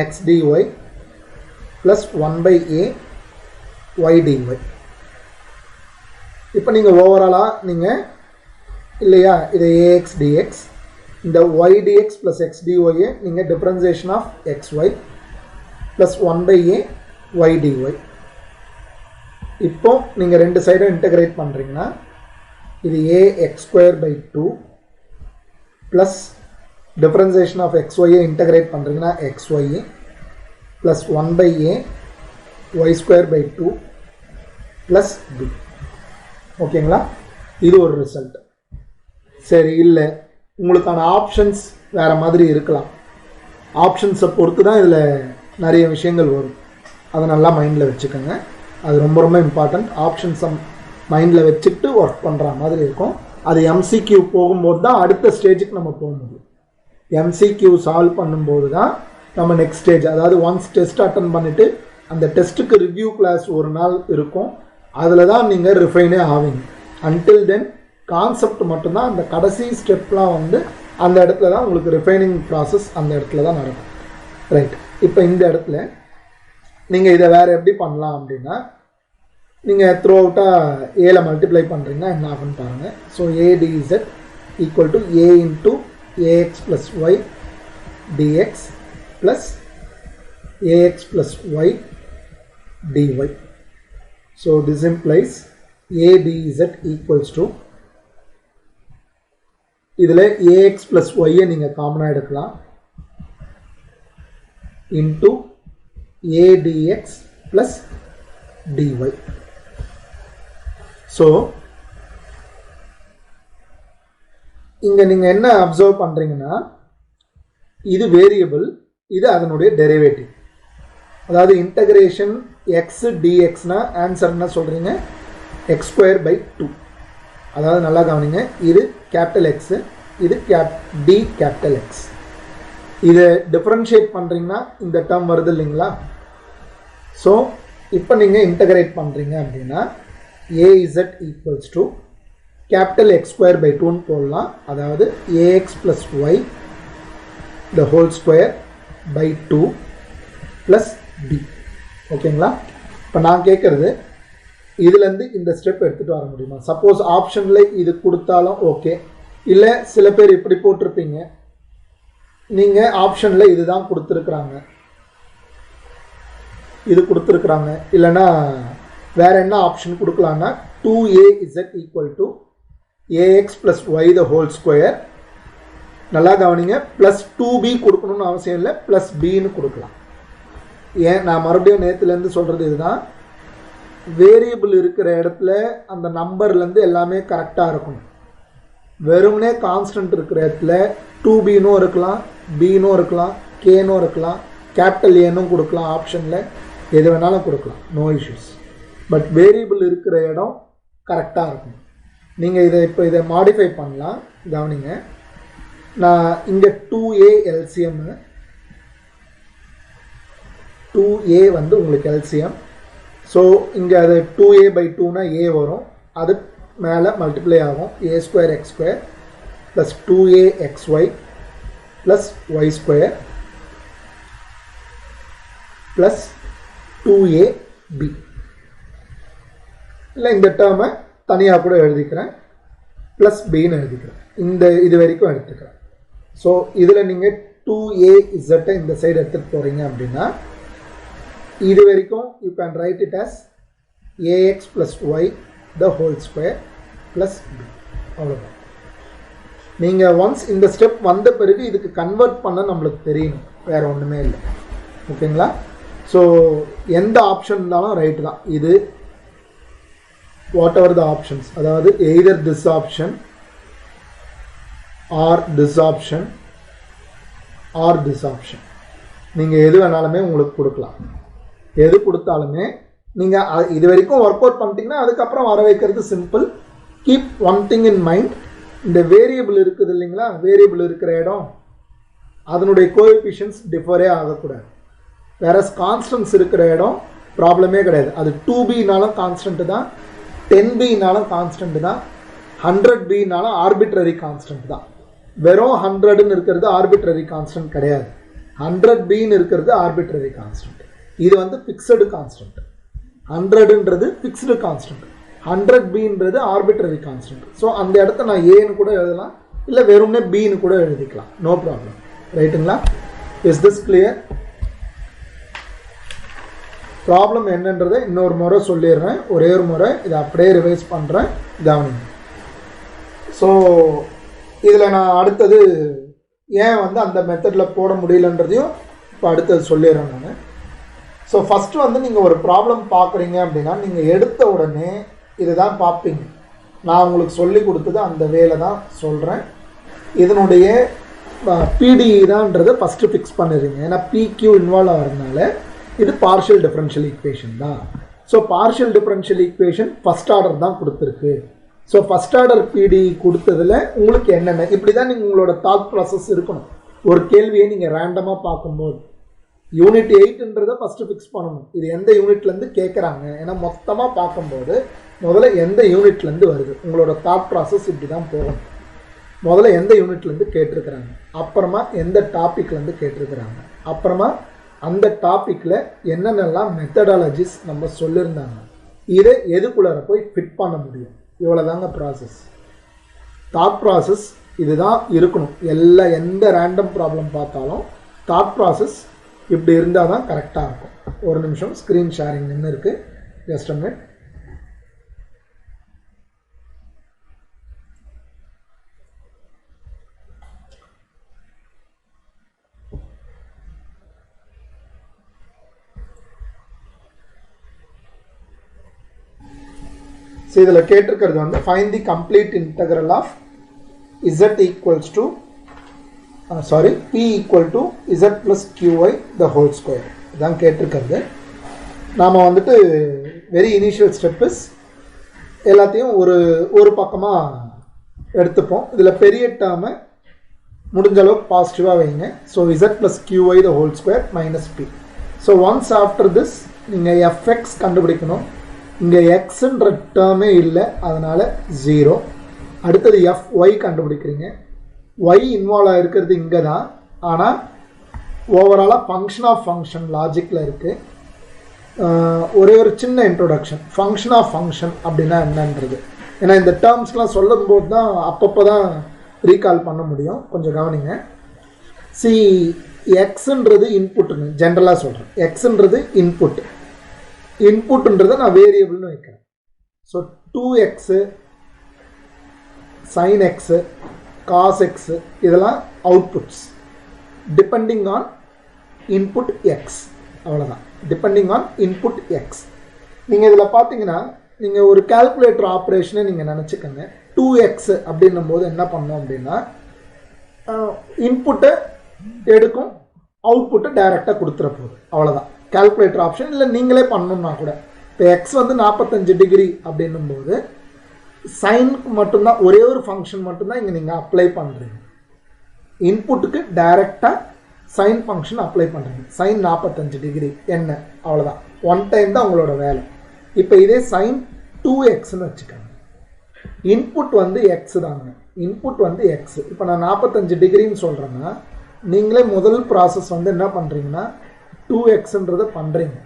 X dy plus 1/A Y dy இப்போ நீங்கள் ஓவராலாக நீங்கள் இல்லையா இது AX dx இந்த Y dx plus X dy நீங்கள் differentiation of XY plus 1/A Y dy இப்போ நீங்கள் ரெண்டு சைடும் இன்டகிரேட் பண்ணுறீங்கன்னா இது AX²/2 ப்ளஸ் டிஃபரன்சியேஷன் ஆஃப் XYயை இன்டகிரேட் பண்ணுறீங்கன்னா XY plus 1/A Y²/2 plus B ஓகேங்களா இது ஒரு ரிசல்ட் சரி இல்லை உங்களுக்கான ஆப்ஷன்ஸ் வேறு மாதிரி இருக்கலாம் ஆப்ஷன்ஸை பொறுத்து தான் இதில் நிறைய விஷயங்கள் வரும் அதை நல்லா மைண்டில் வச்சுக்கோங்க அது ரொம்ப ரொம்ப இம்பார்ட்டண்ட் ஆப்ஷன்ஸை மைண்டில் வச்சுட்டு ஒர்க் பண்ணுற மாதிரி இருக்கும் அது MCQ போகும்போது தான் அடுத்த ஸ்டேஜுக்கு நம்ம போக முடியும் MCQ சால்வ் பண்ணும்போது தான் நம்ம நெக்ஸ்ட் ஸ்டேஜ், அதாவது ஒன்ஸ் டெஸ்ட் அட்டன் பண்ணிவிட்டு அந்த டெஸ்ட்டுக்கு ரிவ்யூ கிளாஸ் ஒரு நாள் இருக்கும், அதில் தான் நீங்கள் ரிஃபைனே ஆவீங்க. அன்டில் தென் கான்செப்ட் மட்டும்தான், அந்த கடைசி ஸ்டெப்லாம் வந்து அந்த இடத்துல தான் உங்களுக்கு ரிஃபைனிங் ப்ராசஸ் அந்த இடத்துல தான் நடக்கும். ரைட், இப்போ இந்த இடத்துல நீங்கள் இதை வேறு எப்படி பண்ணலாம் அப்படின்னா, நீங்கள் த்ரூ அவுட்டாக ஏல மல்டிப்ளை பண்ணுறீங்கன்னா என்ன ஆகுன்னு பாருங்கள். So ADZ equal to A into AX plus Y dx plus AX plus Y dy. So this implies ADZ equals to, இதில் AX plus Y நீங்கள் காமனாக எடுக்கலாம், into ADX plus dy. So இங்கே நீங்கள் என்ன அப்சர்வ் பண்ணுறீங்கன்னா, இது வேரியபிள், இது அதனுடைய டெரிவேட்டிவ். அதாவது இன்டகிரேஷன் எக்ஸ் டிஎக்ஸ்னா ஆன்சர் என்ன சொல்கிறீங்க, எக்ஸ் ஸ்கொயர் பை 2. அதாவது நல்லா கவனிங்க, இது கேபிட்டல் எக்ஸு, இது டி கேபிட்டல் எக்ஸ். இதை டிஃப்ரென்ஷியேட் பண்ணுறீங்கன்னா இந்த டேர்ம் வருது இல்லைங்களா. ஸோ இப்போ நீங்கள் இன்டகிரேட் பண்ணுறீங்க அப்படின்னா AZ equals to capital X square by 2ன்னு போடலாம். அதாவது AX plus Y the whole square by 2 plus d. ஓகேங்களா. இப்போ நான் கேட்குறது, இதுலேருந்து இந்த ஸ்டெப் எடுத்துகிட்டு வர முடியுமா? சப்போஸ் ஆப்ஷனில் இது கொடுத்தாலும் ஓகே, இல்லை சில பேர் இப்படி போட்டிருப்பீங்க, நீங்கள் ஆப்ஷனில் இது தான் கொடுத்துருக்குறாங்க, இது கொடுத்துருக்குறாங்க, இல்லைன்னா வேறு என்ன ஆப்ஷன் கொடுக்கலான்னா 2AZ equal to AX plus Y the whole square. நல்லா கவனிங்க, ப்ளஸ் 2b கொடுக்கணும்னு அவசியம் இல்லை, ப்ளஸ் பின்னு கொடுக்கலாம். ஏன் நான் மறுபடியும் நேற்றுலேருந்து சொல்கிறது இதுதான், வேரியபிள் இருக்கிற இடத்துல அந்த நம்பர்லேருந்து எல்லாமே கரெக்டாக இருக்கணும். வெறுமனே கான்ஸ்டன்ட் இருக்கிற இடத்துல 2bனும் இருக்கலாம், பின்னும் இருக்கலாம், கேனும் இருக்கலாம், கேபிட்டல் ஏனும் கொடுக்கலாம், ஆப்ஷனில் எது வேணாலும் கொடுக்கலாம், நோ இஷ்யூஸ். பட் வேரியபிள் இருக்கிற இடம் கரெக்டாக இருக்கணும். நீங்கள் இப்போ இதை மாடிஃபை பண்ணலாம். கவனிங்க, நான் இங்கே 2a LCM, 2a வந்து உங்களுக்கு LCM. ஸோ இங்கே அது 2a by 2னா a வரும், அது மேலே மல்டிப்ளை ஆகும், a square X square plus 2a xy plus Y square plus 2ab. இல்லை இந்த டேர்மை தனியாக கூட எழுதிக்கிறேன், ப்ளஸ் பின்னு எழுதிக்கிறேன், இந்த இது வரைக்கும் எடுத்துக்கிறேன். ஸோ இதில் நீங்கள் 2AZ இந்த சைடு எடுத்துகிட்டு போகிறீங்க அப்படின்னா இது வரைக்கும் you can write it as AX plus Y the whole square plus B. அவ்வளோதான். நீங்கள் ஒன்ஸ் இந்த ஸ்டெப் வந்த பிறகு இதுக்கு கன்வெர்ட் பண்ண நம்மளுக்கு தெரியணும், வேறு ஒன்றுமே இல்லை. ஓகேங்களா. ஸோ எந்த ஆப்ஷன் இருந்தாலும் ரைட்டு தான். இது வாட் எவர் த ஆப்ஷன்ஸ், அதாவது either this option or this option or this option, நீங்கள் எது வேணாலுமே உங்களுக்கு கொடுக்கலாம். எது கொடுத்தாலுமே நீங்கள் இது வரைக்கும் ஒர்க் அவுட் பண்ணிட்டீங்கன்னா அதுக்கப்புறம் வர வைக்கிறது simple. Keep one thing in mind, இந்த வேரியபிள் இருக்குது இல்லைங்களா, வேரியபிள் இருக்கிற இடம் அதனுடைய கோஎஃபிஷியன்ட்ஸ் டிஃபரே ஆகக்கூடாது. வேறஸ் கான்ஸ்டன்ட்ஸ் இருக்கிற இடம் ப்ராப்ளமே கிடையாது. அது 2bனாலும் கான்ஸ்டன்ட் தான், 10bனாலும் கான்ஸ்டன்ட் தான், 100bனாலும் ஆர்பிட்ரரி கான்ஸ்டன்ட் தான். வெறும் 100ன்னு இருக்கிறது ஆர்பிட்ரரி கான்ஸ்டன்ட் கிடையாது, 100bன்னு இருக்கிறது ஆர்பிட்ரரி கான்ஸ்டன்ட். இது வந்து ஃபிக்ஸடு கான்ஸ்டன்ட், 100ன்றது ஃபிக்ஸ்டு கான்ஸ்டன்ட், 100bன்றது ஆர்பிட்ரரி கான்ஸ்டன்ட். ஸோ அந்த இடத்த நான் ஏன்னு கூட எழுதலாம், இல்லை வெறும்னே பின்னு கூட எழுதிக்கலாம், நோ ப்ராப்ளம். ரைட்டுங்களா. Is this clear? ப்ராப்ளம் என்னன்றதை இன்னொரு முறை சொல்லிடுறேன், ஒரே ஒரு முறை இதை அப்படியே ரிவைஸ் பண்ணுறேன், கவனிங்க. ஸோ இதில் நான் அடுத்தது ஏன் வந்து அந்த மெத்தடில் போட முடியலன்றதையும் இப்போ அடுத்தது சொல்லிடுறேன் நான். ஸோ ஃபஸ்ட்டு வந்து நீங்கள் ஒரு ப்ராப்ளம் பார்க்குறீங்க அப்படின்னா நீங்கள் எடுத்த உடனே இதை தான் பார்ப்பீங்க. நான் உங்களுக்கு சொல்லி கொடுத்தது அந்த வேலை தான் சொல்கிறேன். இதனுடைய பிடிஇ தான்ன்றதை ஃபஸ்ட்டு ஃபிக்ஸ் பண்ணிடுறீங்க. ஏன்னா பிக்யூ இன்வால்வ் ஆகிறதுனால இது பார்ஷியல் டிஃபரன்ஷியல் ஈக்குவேஷன் தான். So partial differential equation first order தான் கொடுத்துருக்கு. ஸோ ஃபஸ்ட் ஆர்டர் பிடிஇ கொடுத்ததில் உங்களுக்கு என்னென்ன, இப்படி தான் நீங்கள் உங்களோட தாட் ப்ராசஸ் இருக்கணும். ஒரு கேள்வியை நீங்கள் ரேண்டமாக பார்க்கும்போது யூனிட் 8ன்றதை ஃபஸ்ட்டு ஃபிக்ஸ் பண்ணணும். இது எந்த யூனிட்லேருந்து கேட்குறாங்க, ஏன்னா மொத்தமாக பார்க்கும்போது முதல்ல எந்த யூனிட்லேருந்து வருது, உங்களோட தாட் ப்ராசஸ் இப்படி தான் போகணும். முதல்ல எந்த யூனிட்லேருந்து கேட்டிருக்கிறாங்க, அப்புறமா எந்த டாப்பிக்லேருந்து கேட்டிருக்கிறாங்க, அப்புறமா அந்த டாப்பிக்கில் என்னென்னலாம் மெத்தடாலஜிஸ் நம்ம சொல்லியிருந்தாங்க, இதை எதுக்குள்ளார போய் ஃபிட் பண்ண முடியும். இவ்வளோதாங்க ப்ராசஸ். தாட் ப்ராசஸ் இதுதான் இருக்கணும். எந்த ரேண்டம் ப்ராப்ளம் பார்த்தாலும் தாட் ப்ராசஸ் இப்படி இருந்தால் தான் கரெக்டாக இருக்கும். ஒரு நிமிஷம், ஸ்க்ரீன் ஷேரிங் என்ன இருக்குது, ஜஸ்ட் அ மினிட். ஸோ இதில் கேட்டிருக்கிறது வந்து find the complete integral of z equals to p equal to z plus qy the whole square. இதான் கேட்டிருக்கிறது. நாம் வந்துட்டு வெரி இனிஷியல் ஸ்டெப்ஸ் எல்லாத்தையும் ஒரு பக்கமாக எடுத்துப்போம். இதில் பெரிய டேர்மை முடிஞ்ச அளவுக்கு பாசிட்டிவாக வைங்க. So z plus qy the whole square minus p. So once after this நீங்கள் fx கண்டுபிடிக்கணும். இங்கே எக்ஸுன்ற டேர்மே இல்லை, அதனால் 0. அடுத்தது fy கண்டுபிடிக்கிறீங்க. y இன்வால்வ் ஆகிருக்கிறது இங்கே தான், ஆனால் ஓவராலாக ஃபங்க்ஷன் ஆஃப் ஃபங்க்ஷன் லாஜிக்கில் இருக்குது. ஒரே ஒரு சின்ன இன்ட்ரோடக்ஷன், ஃபங்க்ஷன் ஆஃப் ஃபங்க்ஷன் அப்படின்னா என்னன்றது. ஏன்னா இந்த டேர்ம்ஸ்லாம் சொல்லும்போது தான் அப்பப்போ தான் ரீகால் பண்ண முடியும். கொஞ்சம் கவனிங்க. சி, எக்ஸுன்றது இன்புட்டுங்க, ஜென்ரலாக சொல்கிறேன். எக்ஸுன்றது இன்புட், இன்புட்ன்றதை நான் வேரியபிள்னு வைக்கிறேன். So 2x sin x cos x இதெல்லாம் outputs depending on input X. அவ்வளோதான், டிபெண்டிங் ஆன் இன்புட் எக்ஸ். நீங்கள் இதில் பார்த்தீங்கன்னா நீங்கள் ஒரு கால்குலேட்டர் ஆப்ரேஷனை நீங்கள் நினச்சிக்கோங்க. 2x அப்படின்னும் போது என்ன பண்ணோம் அப்படின்னா இன்புட்டை எடுக்கும், அவுட்புட்டை டைரெக்டாக கொடுத்துற போகுது. அவ்வளோதான் கால்குலேட்டர் ஆப்ஷன். இல்லை நீங்களே பண்ணணும்னா கூட, இப்போ எக்ஸ் வந்து 45 டிகிரி அப்படின்னும் போது சைனுக்கு மட்டும்தான், ஒரே ஒரு ஃபங்க்ஷன் மட்டும்தான் இங்கே நீங்கள் அப்ளை பண்ணுறீங்க. இன்புட்டுக்கு டைரெக்டாக சைன் ஃபங்க்ஷன் அப்ளை பண்ணுறீங்க. சைன் 45 டிகிரி என்ன, அவ்வளோதான். ஒன் டைம் தான் உங்களோட வேலை. இப்போ இதே சைன் 2xன்னு வச்சுக்கோங்க. இன்புட் வந்து எக்ஸ் தாங்க, இன்புட் வந்து எக்ஸ். இப்போ நான் 45 டிகிரின்னு சொல்கிறேன்னா நீங்களே முதல் ப்ராசஸ் வந்து என்ன பண்ணுறீங்கன்னா 2xன்றதை பண்ணுறீங்க,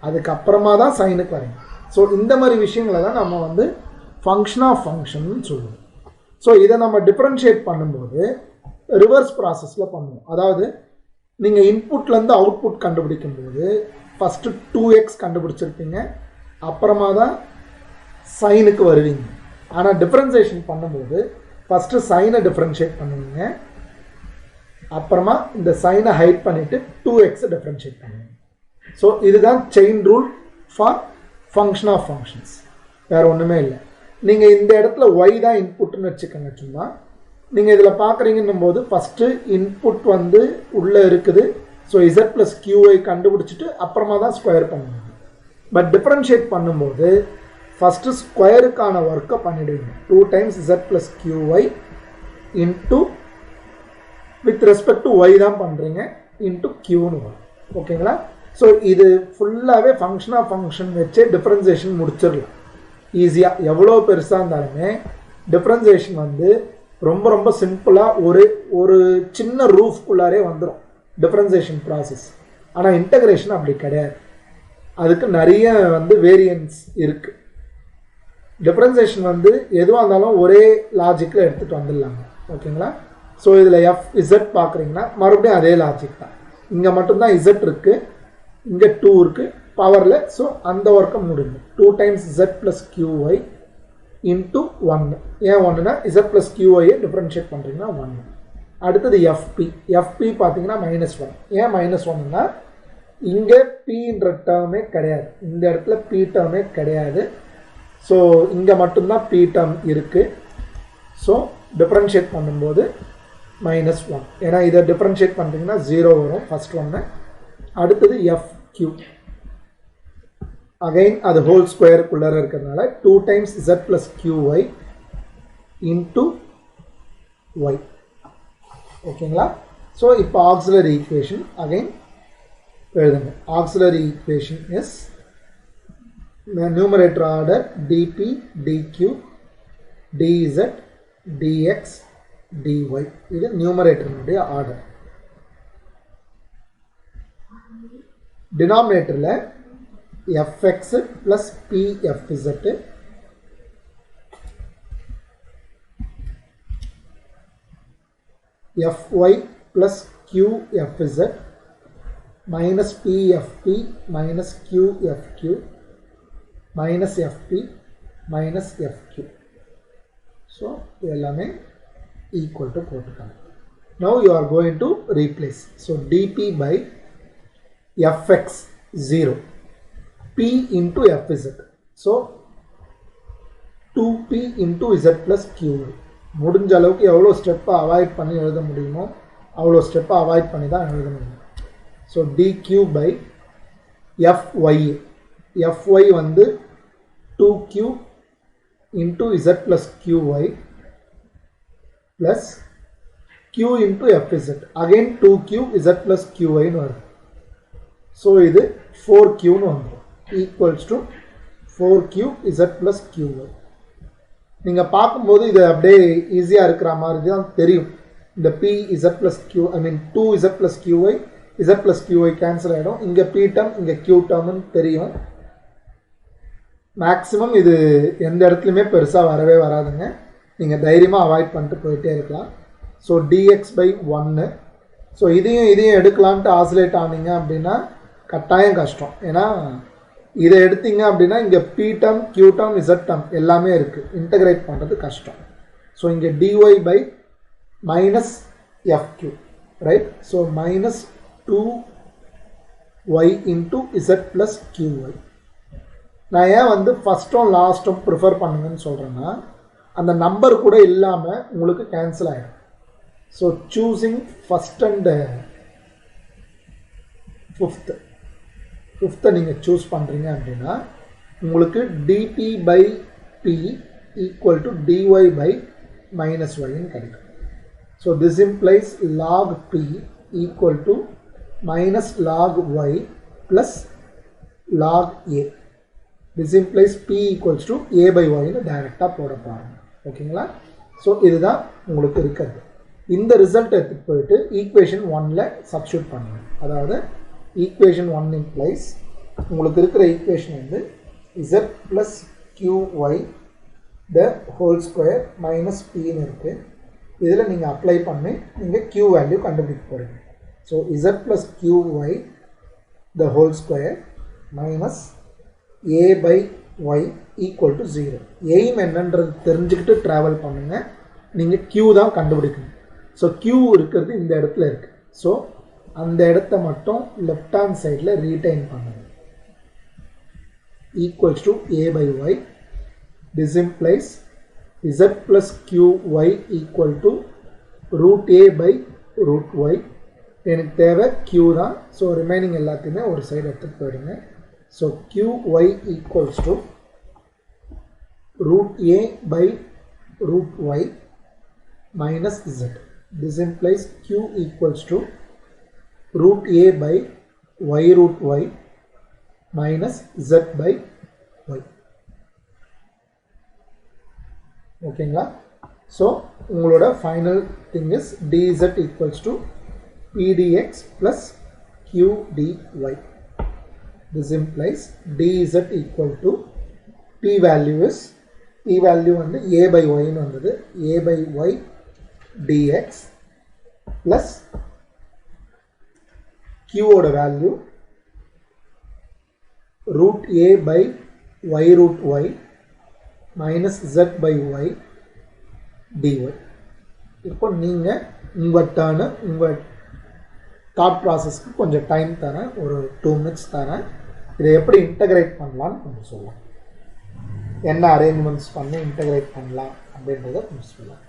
அதுக்கப்புறமா தான் சைனுக்கு வரீங்க. ஸோ இந்த மாதிரி விஷயங்களை தான் நம்ம வந்து ஃபங்க்ஷன் ஆஃப் ஃபங்க்ஷன் சொல்லுவோம். ஸோ இதை நம்ம டிஃப்ரென்ஷியேட் பண்ணும்போது ரிவர்ஸ் ப்ராசஸில் பண்ணுவோம். அதாவது நீங்கள் இன்புட்லேருந்து அவுட்புட் கண்டுபிடிக்கும் போது ஃபஸ்ட்டு 2x கண்டுபிடிச்சிருப்பீங்க, அப்புறமா தான் சைனுக்கு வருவீங்க. ஆனால் டிஃப்ரென்சியேஷன் பண்ணும்போது ஃபஸ்ட்டு சைனை டிஃப்ரென்ஷியேட் பண்ணுவீங்க, அப்புறமா இந்த சைனை ஹைட் பண்ணிவிட்டு 2x டிஃப்ரென்ஷியேட் பண்ணுவீங்க. ஸோ இதுதான் chain rule for function of functions, வேறு ஒன்றுமே இல்லை. நீங்கள் இந்த இடத்துல y தான் இன்புட்னு வச்சுக்கோங்க. சும்மா நீங்கள் இதில் பார்க்குறீங்கன்னும் போது ஃபஸ்ட்டு இன்புட் வந்து உள்ளே இருக்குது. ஸோ z ப்ளஸ் qy கண்டுபிடிச்சிட்டு அப்புறமா தான் ஸ்கொயர் பண்ணுவீங்க. பட் டிஃப்ரென்ஷியேட் பண்ணும்போது ஃபஸ்ட்டு ஸ்கொயருக்கான ஒர்க்கை பண்ணிவிடுவீங்க. 2 times z plus qy into with respect to y தான் பண்ணுறீங்க இன்ட்டு க்யூன்னு வரும். ஓகேங்களா? ஸோ இது ஃபுல்லாகவே ஃபங்க்ஷன் ஆஃப் ஃபங்க்ஷன் வச்சே டிஃப்ரென்சியேஷன் முடிச்சிடலாம் ஈஸியாக. எவ்வளோ பெருசாக இருந்தாலுமே டிஃப்ரென்சியேஷன் வந்து ரொம்ப ரொம்ப சிம்பிளாக ஒரு சின்ன ரூஃப்குள்ளாரே வந்துடும் டிஃப்ரென்சியேஷன் ப்ராசஸ். ஆனால் இன்டகிரேஷன் அப்படி கிடையாது, அதுக்கு நிறைய வந்து வேரியன்ஸ் இருக்குது. டிஃப்ரென்சியேஷன் வந்து எதுவாக இருந்தாலும் ஒரே லாஜிக்கில் எடுத்துகிட்டு வந்துடலாங்க. ஓகேங்களா? ஸோ இதில் இசட் பார்க்குறீங்கன்னா மறுபடியும் அதே லாஜிக் தான். இங்கே மட்டும்தான் இசட் இருக்குது, இங்கே 2 இருக்குது பவரில். ஸோ அந்த ஒர்க்கை முடியும். 2 times z plus qy into 1. ஏன் 1னா z ப்ளஸ் qyயை டிஃப்ரென்ஷியேட் பண்ணுறீங்கன்னா 1. அடுத்தது எஃப்பி பார்த்தீங்கன்னா -1. ஏன் -1னா இங்கே pன்ற டேர்மே கிடையாது, இந்த இடத்துல p டேர்மே கிடையாது. ஸோ இங்கே மட்டும்தான் p டேர்ம் இருக்குது. ஸோ டிஃப்ரென்ஷியேட் பண்ணும்போது -1. ஏன்னா இதை டிஃப்ரென்ஷியேட் பண்ணுறீங்கன்னா 0 வரும் ஃபஸ்ட் ஒன்று. அடுத்தது fq, அகைன் அது ஹோல் ஸ்கொயருக்குள்ளார இருக்கிறதுனால 2 times z plus qy into y. ஓகேங்களா? ஸோ இப்போ ஆக்சிலரி ஈக்குவேஷன் அகைன் எழுதுங்க. auxiliary equation is numerator order dp dq dz dx dy. இது numerator ஆர்டர். denominatorல fx plus pfz fy plus qfz minus pfp minus qfq minus fp minus fq. So எல்லாமே equal to போட்டுக்கலாம். Now you are going to replace. So dp by fx 0 p into fz. So 2p into z plus q. முடிஞ்ச அளவுக்கு எவ்வளோ ஸ்டெப்பை avoid பண்ணி எழுத முடியுமோ அவ்வளோ ஸ்டெப்பை அவாய்ட் பண்ணி தான் எழுத முடியும். ஸோ dq by fy வந்து 2q into z plus qy plus q into fz. again 2q z plus qy வருது. ஸோ இது 4q வந்துடும். Equals to 4q z plus qy. நீங்கள் பார்க்கும்போது இது அப்படியே ஈஸியாக இருக்கிற மாதிரி தான் தெரியும். இந்த p z plus q ஐ மீன் 2z plus qy z plus qy cancel ஆகிடும். இங்கே p டேர்ம் இங்கே q டேர்ம்னு தெரியும். மேக்ஸிமம் இது எந்த இடத்துலையுமே பெருசாக வரவே வராதுங்க. நீங்கள் தைரியமாக அவாய்ட் பண்ணிட்டு போயிட்டே இருக்கலாம். So dx by 1. ஸோ இதையும் எடுக்கலான்ட்டு ஆசிலேட் ஆனீங்க அப்படின்னா கட்டாயம் கஷ்டம். ஏன்னா இதை எடுத்தீங்க அப்படின்னா இங்கே p term q term z term எல்லாமே இருக்குது. இன்டகிரேட் பண்ணுறது கஷ்டம். ஸோ இங்கே dy by minus fq, right. So minus 2y into z plus qy. நான் ஏன் வந்து ஃபஸ்ட்டும் லாஸ்ட்டும் ப்ரிஃபர் பண்ணுங்கன்னு சொல்கிறேன்னா அந்த நம்பர் கூட இல்லாமல் உங்களுக்கு கேன்சல் ஆகிடும். ஸோ சூஸிங் ஃபஸ்ட் அண்ட் ஃபிஃப்த்தை நீங்கள் சூஸ் பண்ணுறீங்க அப்படின்னா உங்களுக்கு dp by p equal to dy by minus yன்னு கிடைக்கும். So this implies log p equal to minus log y plus log a. This implies p equals to a by yன்னு டைரெக்டாக போட பாருங்க. ஓகேங்களா? So இதுதான் உங்களுக்கு இருக்கிறது. இந்த ரிசல்ட் எடுத்துகிட்டு போயிட்டு ஈக்குவேஷன் 1ல் சப்ஸ்டியூட் பண்ணுங்க. அதாவது ஈக்குவேஷன் 1 implies உங்களுக்கு இருக்கிற ஈக்குவேஷன் வந்து z plus qy the whole square minus pன்னு இருக்குது. இதில் நீங்கள் அப்ளை பண்ணி நீங்கள் q வேல்யூ கண்டுபிடிக்க போகிறீங்க. So z plus qy the whole square minus a by y equal to 0. Aim என்னன்றது தெரிஞ்சுக்கிட்டு ட்ராவல் பண்ணுங்கள். நீங்கள் q தான் கண்டுபிடிக்கணும். ஸோ q இருக்கிறது இந்த இடத்துல இருக்குது. ஸோ அந்த இடத்த மட்டும் லெஃப்ட் ஹேண்ட் சைடில் ரீடைன் பண்ணுங்க. Equals to a by y. This implies z plus qy equal to root a by root y. எனக்கு தேவை q தான். ஸோ ரிமைனிங் எல்லாத்தையுமே ஒரு சைடு எடுத்துகிட்டு போயிடுங்க. So qy equals to root a by root y minus z. This implies q equals to root a by y root y minus z by y. ஓகேங்களா? So உங்களோட final thing is dz equals to pdx plus qdy. This implies dz equal to p value வந்து a by y ன்னு வந்தது. a by y dx plus q ஓட value root a by y root y minus z by y dy. இப்போ நீங்கள் உங்கள் turn உங்கள் thought ப்ராசஸ்க்கு கொஞ்சம் time தரேன். ஒரு 2 minutes தரேன். இதை எப்படி இன்டகிரேட் பண்ணலான்னு கொஞ்சம் சொல்லலாம். என்ன அரேஞ்ச்மெண்ட்ஸ் பண்ணி இன்டகிரேட் பண்ணலாம் அப்படின்றத கொஞ்சம் சொல்லலாம்.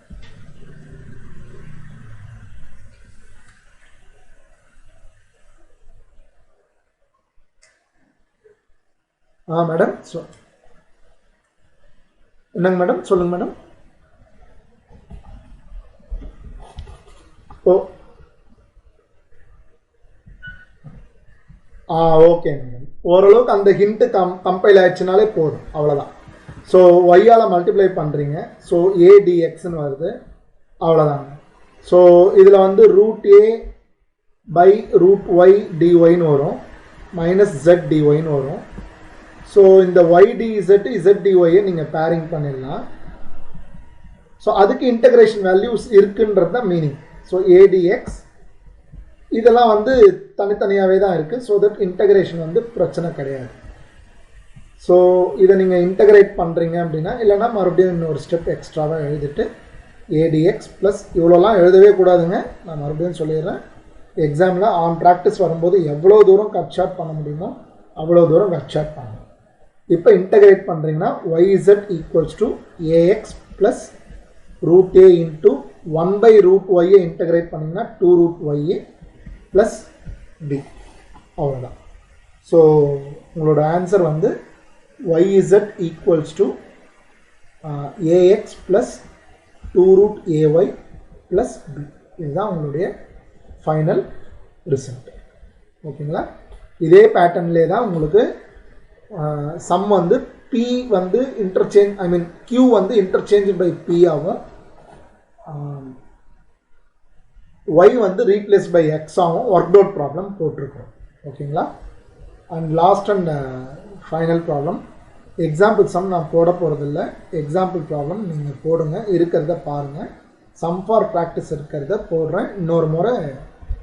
மேடம் என்னங்க மேடம் சொல்லுங்க மேடம். ஓகே மேடம், ஓரளவுக்கு அந்த ஹிண்ட்டு கம்பைல் ஆயிடுச்சுனாலே போதும், அவ்வளோதான். ஸோ ஒய்யால் மல்டிப்ளை பண்ணுறீங்க, ஸோ ஏடிஎக்ஸ்ன்னு வருது, அவ்வளோதாங்க. ஸோ இதில் வந்து root A by root Y டிஒய்னு வரும், மைனஸ் ஜெட் டிஒய்னு வரும். ஸோ இந்த ஒய் டிஇசட் இசட் டிஒய்யை நீங்கள் பேரிங் பண்ணிடலாம். ஸோ அதுக்கு இன்டகிரேஷன் வேல்யூஸ் இருக்குன்றது தான் மீனிங். ஸோ ஏடிஎக்ஸ் இதெல்லாம் வந்து தனித்தனியாகவே தான் இருக்குது. ஸோ தட் இன்டகிரேஷன் வந்து பிரச்சனை கிடையாது. ஸோ இதை நீங்கள் இன்டகிரேட் பண்ணுறீங்க அப்படின்னா, இல்லைனா மறுபடியும் இன்னொரு ஸ்டெப் எக்ஸ்ட்ராவாக எழுதிட்டு ஏடிஎக்ஸ் ப்ளஸ் இவ்வளோலாம் எழுதவே கூடாதுங்க, நான் மறுபடியும் சொல்லிடுறேன். எக்ஸாமில் ஆன் ப்ராக்டிஸ் வரும்போது எவ்வளோ தூரம் கட் ஷார்ட் பண்ண முடியுமோ அவ்வளோ தூரம் கட் ஷார்ட் பண்ணணும். இப்போ இன்டகிரேட் பண்ணுறீங்கன்னா yz equals to AX plus root A into 1/√y integrate பண்ணிங்கன்னா 2√y ப்ளஸ் டி, அவ்வளோதான். ஸோ உங்களோட ஆன்சர் வந்து yz equals to AX plus 2√ay plus B, இதுதான் உங்களுடைய ஃபைனல் ரிசல்ட். ஓகேங்களா? இதே பேட்டர்ன்லே தான் உங்களுக்கு சம் வந்து பி வந்து இன்டர்சேஞ்ச், ஐ மீன் கியூ வந்து இன்டர்சேஞ்ச் பை பி ஆகும், ஒய் வந்து ரீப்ளேஸ் பை எக்ஸ் ஆகும். ஒர்க் அவுட் ப்ராப்ளம் போட்டிருக்கோம். ஓகேங்களா? And last and final problem example sum நான் போட போகிறதில்ல, எக்ஸாம்பிள் ப்ராப்ளம் நீங்கள் போடுங்க, இருக்கிறத பாருங்கள். சம் ஃபார் ப்ராக்டிஸ் இருக்கிறத போடுறேன், இன்னொரு முறை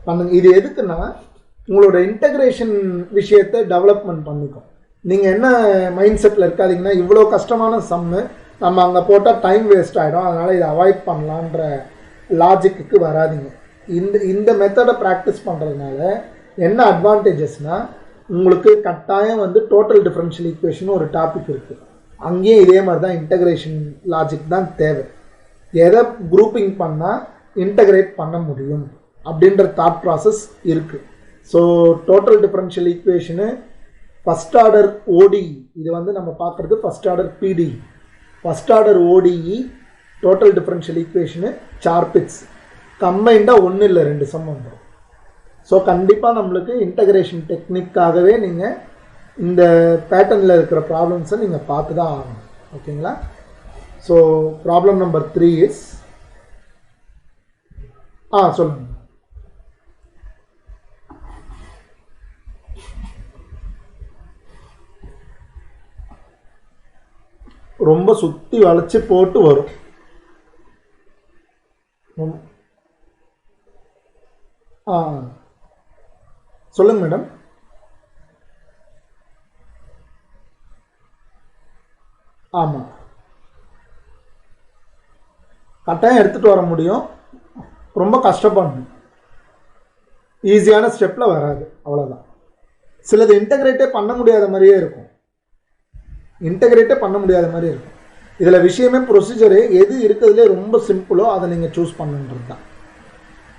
பண்ணுங்க. இது எதுக்குன்னா உங்களோட இன்டகிரேஷன் விஷயத்தை டெவலப்மெண்ட் பண்ணிக்கும். நீங்கள் என்ன மைண்ட் செட்டில் இருக்காதிங்கன்னா, இவ்வளோ கஷ்டமான சம்மு நம்ம அங்கே போட்டால் டைம் வேஸ்ட் ஆகிடும், அதனால் இதை அவாய்ட் பண்ணலான்ற லாஜிக்கு வராதிங்க. இந்த மெத்தடை ப்ராக்டிஸ் பண்ணுறதுனால என்ன அட்வான்டேஜஸ்னால், உங்களுக்கு கட்டாயம் வந்து டோட்டல் டிஃபரன்ஷியல் ஈக்குவேஷன் ஒரு டாபிக் இருக்குது, அங்கேயும் இதே மாதிரி தான் இன்டகிரேஷன் லாஜிக் தான் தேவை. எதை குரூப்பிங் பண்ணால் இன்டகிரேட் பண்ண முடியும் அப்படின்ற தாட் ப்ராசஸ் இருக்குது. So total differential equation first order ODE, இது வந்து நம்ம பார்க்குறது first order PDE, first order ODE total differential equation Charpit's கம்பைண்டாக ஒன்றும் இல்லை 2 சம் வந்துடும். ஸோ கண்டிப்பாக நம்மளுக்கு இன்டகிரேஷன் டெக்னிக்காகவே நீங்கள் இந்த பேட்டர்னில் இருக்கிற ப்ராப்ளம்ஸை நீங்கள் பார்த்து தான் ஆகணும். ஓகேங்களா? ஸோ ப்ராப்ளம் நம்பர் 3 இஸ் சொல்லுங்கள். ரொம்ப சுற்றி வளைச்சி போட்டு வரும். சொல்லுங்க மேடம். ஆமாம், கட்டாயம் எடுத்துகிட்டு வர முடியும், ரொம்ப கஷ்டப்படணும், ஈஸியான ஸ்டெப்பில் வராது, அவ்வளோதான். சிலது இன்டகிரேட்டே பண்ண முடியாத மாதிரியே இருக்கும், இதில் விஷயமே ப்ரொசீஜரு எது இருக்கிறதுலே ரொம்ப சிம்பிளோ அதை நீங்கள் சூஸ் பண்ணுன்றது தான்.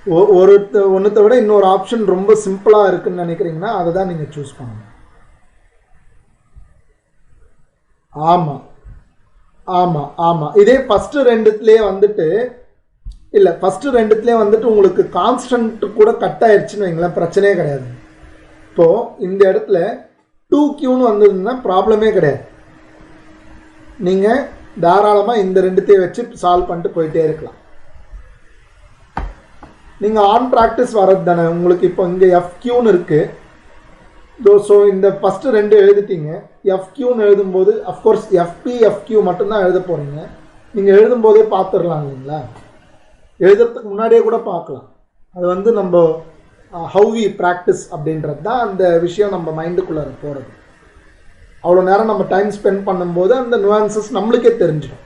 ஒன்றுத்தை விட இன்னொரு ஆப்ஷன் ரொம்ப சிம்பிளாக இருக்குன்னு நினைக்கிறீங்கன்னா அதை தான் நீங்கள் சூஸ் பண்ணணும். ஆமாம். இதே ஃபஸ்ட்டு ரெண்டுத்துலேயே வந்துட்டு உங்களுக்கு கான்ஸ்டன்ட் கூட கட் ஆயிடுச்சுன்னு வைங்களேன், பிரச்சனையே கிடையாது. இப்போது இந்த இடத்துல 2Qன்னு வந்ததுன்னா ப்ராப்ளமே கிடையாது, நீங்கள் தாராளமாக இந்த 2த்தையும் வச்சு சால்வ் பண்ணிட்டு போயிட்டே இருக்கலாம். நீங்கள் ஆன் ப்ராக்டிஸ் வர்றது தானே உங்களுக்கு. இப்போ இங்கே FQன்னு இருக்குது, ஸோ இந்த ஃபஸ்ட்டு 2 எழுதிட்டீங்க. FQன்னு எழுதும்போது அஃப்கோர்ஸ் FQ மட்டும்தான் எழுத போகிறீங்க. நீங்கள் எழுதும்போதே பார்த்துடலாம் இல்லைங்களா, எழுதுறதுக்கு முன்னாடியே கூட பார்க்கலாம். அது வந்து நம்ம ஹவ் வி ப்ராக்டிஸ் அப்படின்றது தான் அந்த விஷயம் நம்ம மைண்டுக்குள்ளே போகிறது. அவ்வளோ நேரம் நம்ம டைம் ஸ்பெண்ட் பண்ணும்போது அந்த நுவான்சஸ் நம்மளுக்கே தெரிஞ்சிடும்.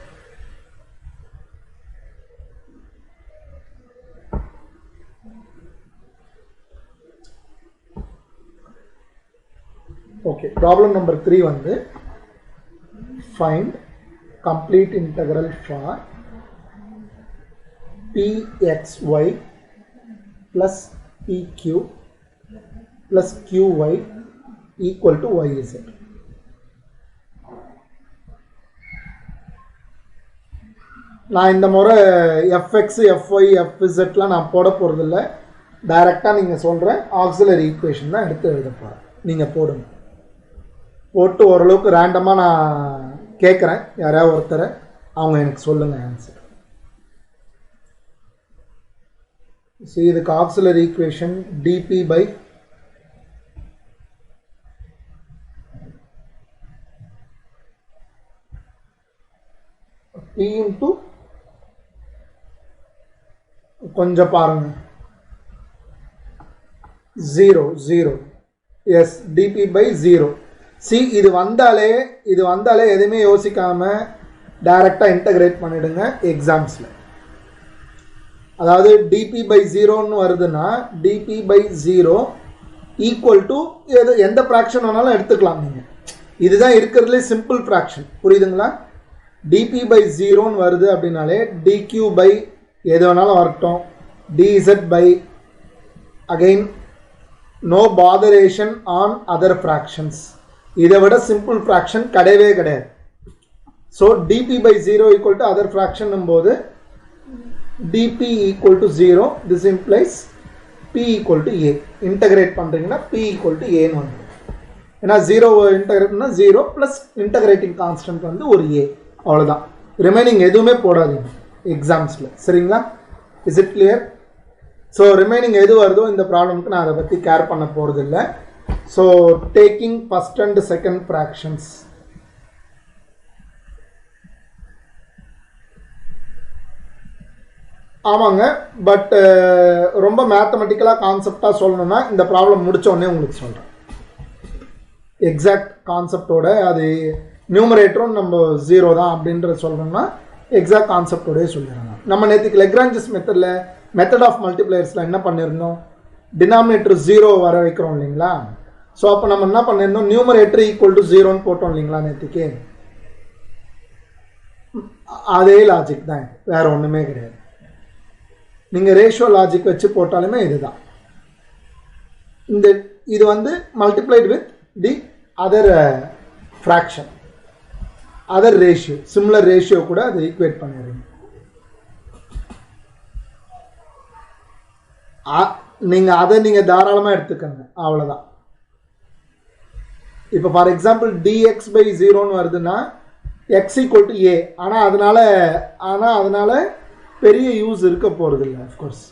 ஓகே, ப்ராப்ளம் நம்பர் 3 வந்து find complete integral for pxy plus pq plus qy equal to yz. நான் இந்த முறை fx, fy, fzலாம் நான் போட போகிறதில்ல, டைரெக்டாக நீங்கள் சொல்கிறேன் ஆக்சிலரி ஈக்குவேஷன் தான் எடுத்து எழுத போகிறேன். நீங்கள் போடுங்க. போட்டு ஓரளவுக்கு ரேண்டமாக நான் கேட்குறேன், யாராவது ஒருத்தரை, அவங்க எனக்கு சொல்லுங்கள் ஆன்சர். ஸோ இதுக்கு auxiliary equation DP by P into கொஞ்சம் பாருங்க 0 எஸ் டிபி பை 0. சி இது வந்தாலே எதுவுமே யோசிக்காமல் டைரெக்டாக இன்டகிரேட் பண்ணிவிடுங்க எக்ஸாம்ஸில். அதாவது டிபி பை 0ன்னு வருதுன்னா டிபி பை 0 ஈக்குவல் டு எந்த ஃப்ராக்ஷன் வேணாலும் எடுத்துக்கலாம் நீங்கள். இதுதான் இருக்கிறதுலே சிம்பிள் ஃப்ராக்ஷன், புரியுதுங்களா? டிபி பை 0ன்னு வருது அப்படின்னாலே டிக்யூ பை எது வேணாலும் வரட்டும், dz by again no botheration on other fractions. இதை விட சிம்பிள் ஃப்ராக்ஷன் கிடையவே கிடையாது. So dp by 0 equal to other fraction போது dp equal to 0, this implies p equal to a. Integrate பண்ணுறீங்கன்னா p equal to a வந்து, ஏன்னா 0 integrate பண்ணால் 0 plus integrating constant வந்து ஒரு a, அவ்வளோதான். ரிமைனிங் எதுவுமே போடாதீங்க எக்ஸாம்ஸில், சரிங்களா? Is it clear? So remaining எது வருதோ இந்த ப்ராப்ளம்க்கு நான் அதை பற்றி கேர் பண்ண போகிறது இல்லை. So taking first and second fractions. ஆமாங்க, பட் ரொம்ப மேத்தமெட்டிக்கலாக கான்செப்டாக சொல்லணும்னா இந்த ப்ராப்ளம் முடித்தோடனே உங்களுக்கு சொல்கிறேன். எக்ஸாக்ட் கான்செப்டோட அது நியூமரேட்டரும் நம்ம 0 தான் அப்படின்றத சொல்லணும்னா எக்ஸாக்ட் கான்செப்டோடய சொல்லிடுறாங்க. நம்ம நேற்றுக்கு லெக்ரான்ஜஸ் மெத்தட் ஆஃப் மல்டிப்ளையர்ஸில் என்ன பண்ணியிருந்தோம், டினாமினேட்டர் 0 வர வைக்கிறோம் இல்லைங்களா? ஸோ அப்போ நம்ம என்ன பண்ணியிருந்தோம், நியூமரேட்டர் ஈக்குவல் டு 0ன்னு போட்டோம் இல்லைங்களா நேற்றுக்கு? அதே லாஜிக் தான், வேறு ஒன்றுமே கிடையாது. நீங்கள் ரேஷியோ லாஜிக் வச்சு போட்டாலுமே இதுதான். இது வந்து multiplied with the other fraction, other ratio, similar ratio கூட அதை ஈக்குவேட் பண்ணிடுறீங்க. நீங்கள் தாராளமாக எடுத்துக்கங்க, அவ்வளோதான். இப்போ ஃபார் எக்ஸாம்பிள் dx பை 0ன்னு வருதுன்னா x ஈக்குவல் டு a, ஆனால் அதனால பெரிய யூஸ் இருக்க போகிறது இல்லை. அஃப்கோர்ஸ்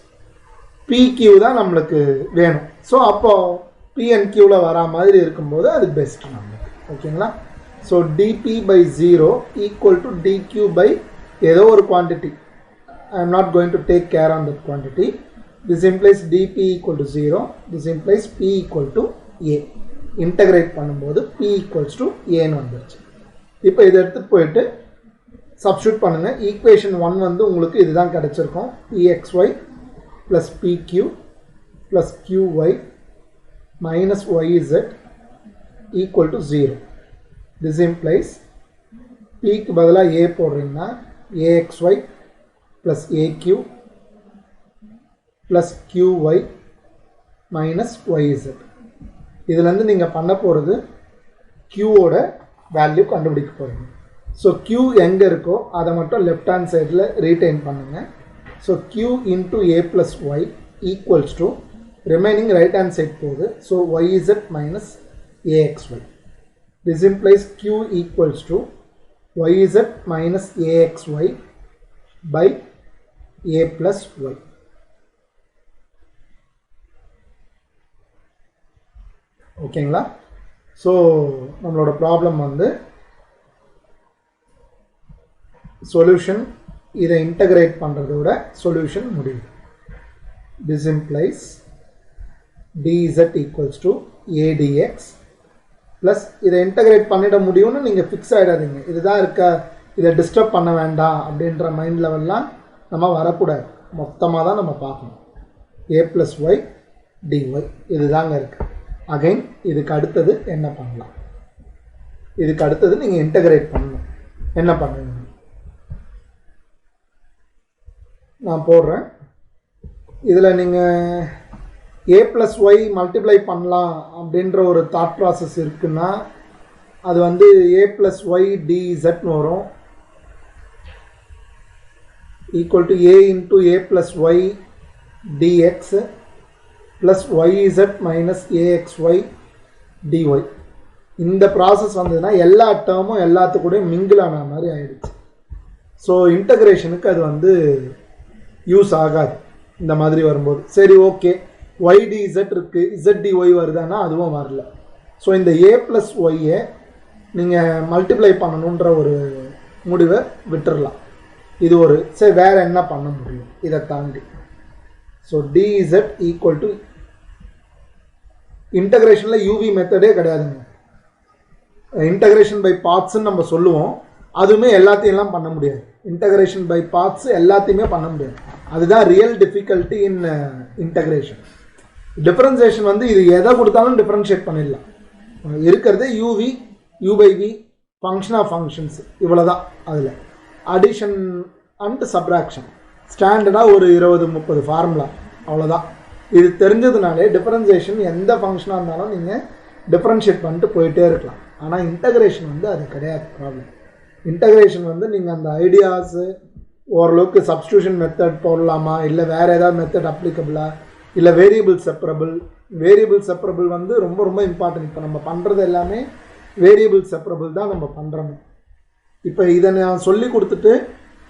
pq தான் நம்மளுக்கு வேணும். ஸோ அப்போது pnqவில் வரா மாதிரி இருக்கும்போது அது பெஸ்ட் நம்மளுக்கு, ஓகேங்களா? So dp by 0 equal to dq by ஏதோ ஒரு quantity. I am not going to take care on that quantity. This implies dp equal to 0. This implies p equal to a. Integrate பண்ணும்போது p equals to aன்னு வந்துருச்சு. இப்போ இதை எடுத்துகிட்டு போயிட்டு substitute பண்ணுங்கள். Equation 1 வந்து உங்களுக்கு இதுதான் கிடச்சிருக்கும், pxy plus pq plus qy minus yz equal to 0. This implies p க்கு பதிலாக a போடுறீங்கன்னா axy plus aq plus qy minus yz. இதிலேருந்து நீங்கள் பண்ண போகிறது qவோட வேல்யூ கண்டுபிடிக்க போகிறீங்க. ஸோ q எங்கே இருக்கோ அதை மட்டும் லெஃப்ட் ஹேண்ட் சைடில் ரீட்டைன் பண்ணுங்கள். So q into a plus y equals to remaining right hand side போகுது. So yz minus axy. This implies q equals to yz minus axy by a plus y. ஓகேங்களா? So நம்மளோட problem வந்து solution இதை integrate பண்ணுறதோட solution முடியுது. This implies dz equals to a dx plus இதை integrate பண்ணிட முடியும்னு நீங்கள் ஃபிக்ஸ் ஆகிடாதீங்க. இதுதான் இருக்கா, இதை டிஸ்டர்ப் பண்ண வேண்டாம் அப்படின்ற மைண்ட் லெவல்லாம் நம்ம வரக்கூடாது. மொத்தமாக தான் நம்ம பார்க்கணும். a ப்ளஸ் ஒய் டிஒய் இதுதாங்க இருக்குது. அகைன் இதுக்கு அடுத்தது என்ன பண்ணலாம், இதுக்கு அடுத்தது நீங்கள் இன்டகிரேட் பண்ணணும். என்ன பண்ணுவீங்க நான் போடுறேன். இதில் நீங்கள் a ப்ளஸ் ஒய் மல்டிப்ளை பண்ணலாம் அப்படின்ற ஒரு தாட் ப்ராசஸ் இருக்குன்னா அது வந்து a ப்ளஸ் ஒய் டிஇசட்னு வரும், equal to a into a plus Y DX plus yz minus axy dy. இந்த ப்ராசஸ் வந்ததுன்னா எல்லா டேர்மும் எல்லாத்துக்கூடயும் மிங்கிள் ஆன மாதிரி ஆயிடுச்சு. ஸோ இன்டகிரேஷனுக்கு அது வந்து யூஸ் ஆகாது இந்த மாதிரி வரும்போது. சரி, ஓகே, ஒய் டிஇசட் இருக்குது, இசட் டிஒய் வருதானா அதுவும் வரல. ஸோ இந்த ஏ ப்ளஸ் ஒய்யை நீங்கள் மல்டிப்ளை பண்ணணுன்ற ஒரு முடிவை விட்டுடலாம். இது ஒரு சரி, வேறு என்ன பண்ண முடியும் இதை தாண்டி? ஸோ டிஇசட் ஈக்குவல் டு இன்டகிரேஷனில் யூவி மெத்தடே கிடையாதுங்க. இன்டகிரேஷன் பை பார்ட்ஸ்ன்னு நம்ம சொல்லுவோம், அதுவுமே எல்லாத்தையும் பண்ண முடியாது. இன்டகிரேஷன் பை பார்ட்ஸ் எல்லாத்தையுமே பண்ண முடியாது. அதுதான் real difficulty in integration. Differentiation வந்து இது எதை கொடுத்தாலும் டிஃபரன்ஷியேட் பண்ணிடலாம். இருக்கிறது UV, U by V, function of functions, இவ்வளோதான். அதில் அடிஷன் அண்ட் சப்ராக்ஷன் ஸ்டாண்டர்டாக ஒரு 20-30 ஃபார்முலா, அவ்வளோதான். இது தெரிஞ்சதுனாலே டிஃபரன்சியேஷன் எந்த ஃபங்க்ஷனாக இருந்தாலும் நீங்கள் டிஃபரன்ஷியேட் பண்ணிட்டு போயிட்டே இருக்கலாம். ஆனால் இன்டகிரேஷன் வந்து அது கிடையாது ப்ராப்ளம். இன்டகிரேஷன் வந்து நீங்கள் அந்த ஐடியாஸு ஓரளவுக்கு சப்ஸ்டியூஷன் மெத்தட் போடலாமா, இல்லை வேறு ஏதாவது மெத்தட் அப்ளிகபிளா, இல்லை வேரியபிள் செப்பரபிள் வந்து ரொம்ப ரொம்ப இம்பார்ட்டன்ட். இப்போ நம்ம பண்ணுறது எல்லாமே வேரியபிள் செப்பரபிள் தான் நம்ம பண்ணுறோம். இப்போ இதை நான் சொல்லி கொடுத்துட்டு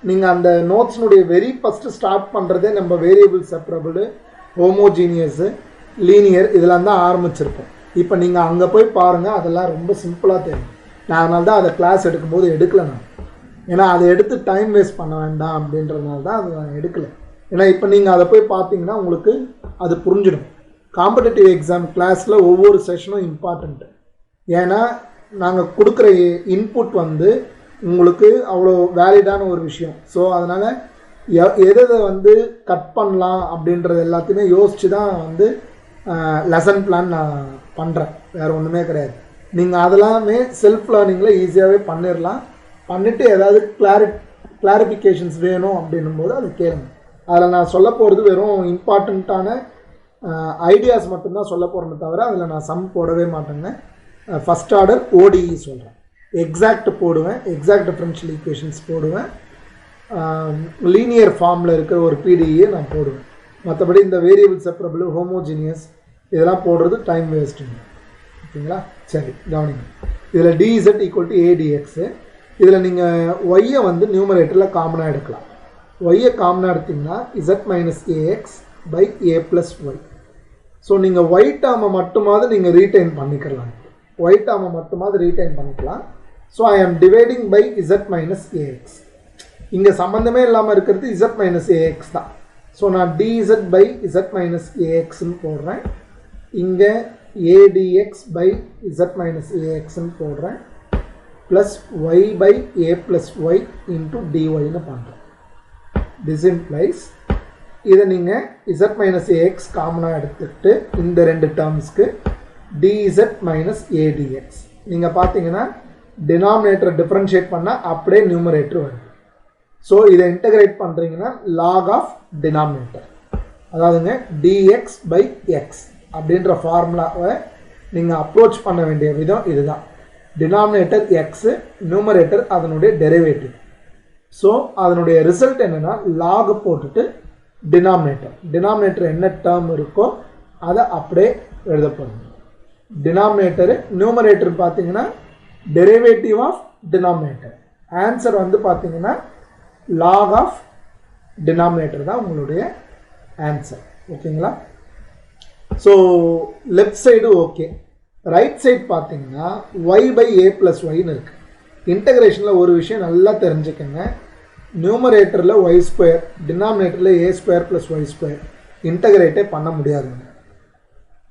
நீங்கள் அந்த நோட்ஸ்னுடைய வெரி ஃபஸ்ட்டு ஸ்டார்ட் பண்ணுறதே நம்ம வேரியபிள் செப்பரபிள், ஹோமோஜீனியஸு, லீனியர் இதெல்லாம் தான் ஆரம்பிச்சிருப்போம். இப்போ நீங்கள் அங்கே போய் பாருங்கள், அதெல்லாம் ரொம்ப சிம்பிளாக தெரியும். நான் அதனால தான் அதை கிளாஸ் எடுக்கும்போது எடுக்கலை நான். ஏன்னா அதை எடுத்து டைம் வேஸ்ட் பண்ண வேண்டாம் அப்படின்றதுனால தான் அதை நான் எடுக்கலை. ஏன்னா இப்போ நீங்கள் அதை போய் பார்த்தீங்கன்னா உங்களுக்கு அது புரிஞ்சிடும். காம்படிட்டிவ் எக்ஸாம் கிளாஸில் ஒவ்வொரு செஷனும் இம்பார்ட்டண்ட்டு. ஏன்னா நாங்கள் கொடுக்குற இன்புட் வந்து உங்களுக்கு அவ்வளோ வேலிடான ஒரு விஷயம். ஸோ அதனால் எதை வந்து கட் பண்ணலாம் அப்படின்றது எல்லாத்தையுமே யோசித்து தான் வந்து லெசன் பிளான் நான் பண்ணுறேன், வேறு ஒன்றுமே கிடையாது. நீங்கள் அதெல்லாமே செல்ஃப் லேர்னிங்கில் ஈஸியாகவே பண்ணிடலாம். பண்ணிவிட்டு ஏதாவது கிளாரிஃபிகேஷன்ஸ் வேணும் அப்படின்னும் போது அதை கேளுங்க. அதில் நான் சொல்ல போகிறது வெறும் இம்பார்ட்டண்ட்டான ஐடியாஸ் மட்டும்தான் சொல்ல போகிறேன்னு தவிர அதில் நான் சம் போடவே மாட்டேங்க. ஃபஸ்ட் ஆர்டர் ஓடிஇ சொல்கிறேன், எக்ஸாக்ட் போடுவேன், எக்ஸாக்ட் டிஃபரன்ஷியல் ஈக்குவேஷன்ஸ் போடுவேன், லீனியர் ஃபார்மில் இருக்கிற ஒரு பிடிஇயை நான் போடுவேன். மற்றபடி இந்த வேரியபிள் செப்பரபிள், ஹோமோஜீனியஸ் இதெல்லாம் போடுறது டைம் வேஸ்ட்டுங்க. ஓகேங்களா? சரி, கவனிங்க. இதில் டிஇசட் ஈக்குவல் டு ஏடிஎக்ஸு. இதில் நீங்கள் ஒய்யை வந்து நியூமரேட்டரில் காமனாக எடுக்கலாம். ஒய்யை காமனாக எடுத்திங்கன்னா Z minus AX by A plus Y. So நீங்கள் ஒய் டேர்மை மட்டுமாவது நீங்கள் ரீட்டைன் பண்ணிக்கலாம். ஒய் டேர்மை மட்டுமாவது ரீட்டைன் பண்ணிக்கலாம். So I am dividing by Z minus AX. இங்கே சம்மந்தமே இல்லாமல் இருக்கிறது இசட் மைனஸ் ஏஎக்ஸ் தான். ஸோ நான் டிஇசட் பை இசட் மைனஸ் ஏஎக்ஸ்ன்னு போடுறேன். இங்கே ஏடிஎக்ஸ் பை இசட் மைனஸ் ஏஎக்ஸ்ன்னு போடுறேன். Plus Y by A plus Y into டிஒய்னு பண்ணுறேன். திஸ் இம்ப்ளைஸ் இதை நீங்கள் இசட் மைனஸ் ஏஎக்ஸ் காமனாக எடுத்துக்கிட்டு இந்த ரெண்டு டேர்ம்ஸ்க்கு டிஇசட் மைனஸ் ஏடிஎக்ஸ் நீங்கள் பார்த்தீங்கன்னா டினாமினேட்டரை டிஃப்ரென்ஷியேட் பண்ணால் அப்படியே நியூமரேட்டர் வருது. ஸோ இதை இன்டகிரேட் பண்ணுறீங்கன்னா லாக் ஆஃப் டினாமினேட்டர், அதாவதுங்க டிஎக்ஸ் பை எக்ஸ் அப்படின்ற ஃபார்முலாவை நீங்கள் அப்ரோச் பண்ண வேண்டிய விதம் இதுதான். டினாமினேட்டர் எக்ஸு, நியூமரேட்டர் அதனுடைய டெரிவேட்டிவ். ஸோ அதனுடைய ரிசல்ட் என்னென்னா லாக் போட்டுட்டு டினாமினேட்டர் என்ன டேர்ம் இருக்கோ அதை அப்படியே எழுதப்படும். டினாமினேட்டரு நியூமரேட்டர் பார்த்தீங்கன்னா டெரிவேட்டிவ் ஆஃப் டினாமினேட்டர். ஆன்சர் வந்து பார்த்தீங்கன்னா லாக் ஆஃப் டினாமினேட்டர் தான் உங்களுடைய ஆன்சர். ஓகேங்களா? So left side okay. Right side பார்த்தீங்கன்னா ஒய் பை ஏ ப்ளஸ் ஒய்னு இருக்குது. இன்டகிரேஷனில் ஒரு விஷயம் நல்லா தெரிஞ்சுக்கங்க. நியூமரேட்டரில் ஒய் ஸ்கொயர், டினாமினேட்டரில் ஏ ஸ்கொயர் ப்ளஸ் ஒய் ஸ்கொயர் இன்டகிரேட்டே பண்ண முடியாதுங்க.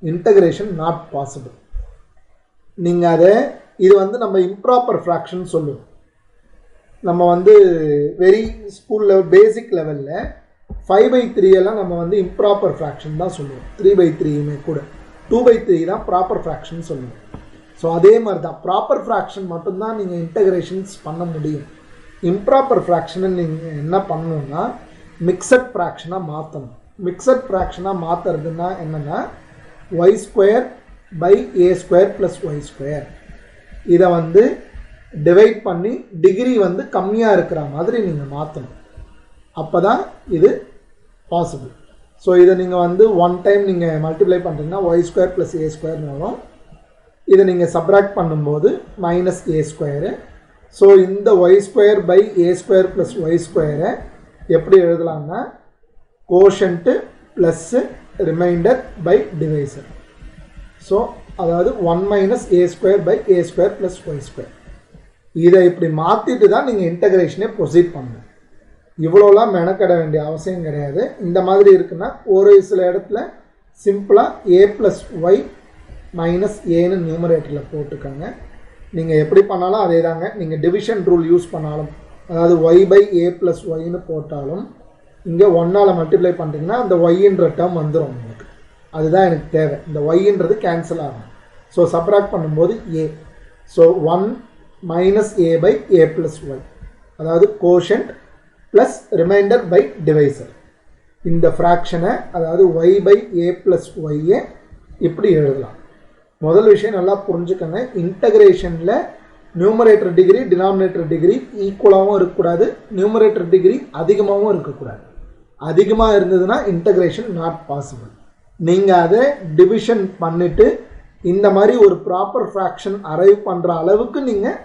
Integration not possible. நீங்கள் அதை இது வந்து நம்ம இம்ப்ராப்பர் ஃப்ராக்ஷன் சொல்லுவோம். நம்ம வந்து வெரி ஸ்கூல் லெவல் பேசிக் லெவலில் 5/3 எல்லாம் நம்ம வந்து இம்ப்ராப்பர் ஃப்ராக்ஷன் தான் சொல்லுவோம். 3/3யுமே கூட 2/3 தான் ப்ராப்பர் ஃப்ராக்ஷன் சொல்லுவோம். ஸோ அதே மாதிரி தான் ப்ராப்பர் ஃப்ராக்ஷன் மட்டும்தான் நீங்கள் இன்டகிரேஷன்ஸ் பண்ண முடியும். இம்ப்ராப்பர் ஃப்ராக்ஷனை நீங்கள் என்ன பண்ணணுன்னா மிக்சட் ஃப்ராக்ஷனாக மாற்றணும். மிக்சட் ஃப்ராக்ஷனாக மாற்றுறதுன்னா என்னென்னா Y square by A square plus Y square. இதை வந்து டிவைட் பண்ணி டிகிரி வந்து கம்மியாக இருக்கிற மாதிரி நீங்கள் மாற்றணும். அப்போ தான் இது பாசிபிள். ஸோ இதை நீங்கள் வந்து ஒன் டைம் நீங்கள் மல்டிப்ளை பண்ணுறீங்கன்னா ஒய் ஸ்கொயர் ப்ளஸ் ஏ ஸ்கொயர்னு வரும். இதை நீங்கள் சப்ராக்ட் பண்ணும்போது மைனஸ் ஏ ஸ்கொயரு. ஸோ இந்த Y square by A square plus Y ஸ்கொயரை எப்படி எழுதலாம்னா quotient plus remainder by divisor. So அதாவது 1 minus A square by A square plus Y square. இதை இப்படி மாற்றிட்டு தான் நீங்கள் இன்டகிரேஷனே ப்ரொசீட் பண்ணணும். இவ்வளோலாம் மெனக்கட வேண்டிய அவசியம் கிடையாது. இந்த மாதிரி இருக்குன்னா ஒரு சில இடத்துல சிம்பிளாக ஏ ப்ளஸ் ஒய் மைனஸ் ஏன்னு நியூமரேட்டரில் போட்டுக்கோங்க. நீங்கள் எப்படி பண்ணாலும் அதே தாங்க. நீங்கள் டிவிஷன் ரூல் யூஸ் பண்ணாலும், அதாவது ஒய் பை ஏ ப்ளஸ் ஒய்னு போட்டாலும் இங்கே 1ஆல் மல்டிப்ளை பண்ணிட்டீங்கன்னா அந்த ஒய்ன்ற டேர்ம் வந்துடும் உங்களுக்கு. அதுதான் எனக்கு தேவை. இந்த ஒய்ன்றது கேன்சல் ஆகும். ஸோ சப்ராக்ட் பண்ணும்போது A. So 1 minus A by A plus Y, அதாவது quotient plus remainder by divisor. இந்த ஃப்ராக்ஷனை அதாவது ஒய் பை ஏ ப்ளஸ் ஒய்யை இப்படி எழுதலாம். முதல் விஷயம் நல்லா புரிஞ்சுக்கோங்க, இன்டகிரேஷனில் நியூமரேட்டர் டிகிரி டினாமினேட்டர் டிகிரி ஈக்குவலாகவும் இருக்கக்கூடாது, நியூமரேட்டர் டிகிரி அதிகமாகவும் இருக்கக்கூடாது. அதிகமாக இருந்ததுன்னா இன்டகிரேஷன் நாட் பாசிபிள். நீங்கள் அதை டிவிஷன் பண்ணிவிட்டு இந்த மாதிரி ஒரு ப்ராப்பர் ஃப்ராக்ஷன் அரைவ் பண்ணுற அளவுக்கு நீங்கள்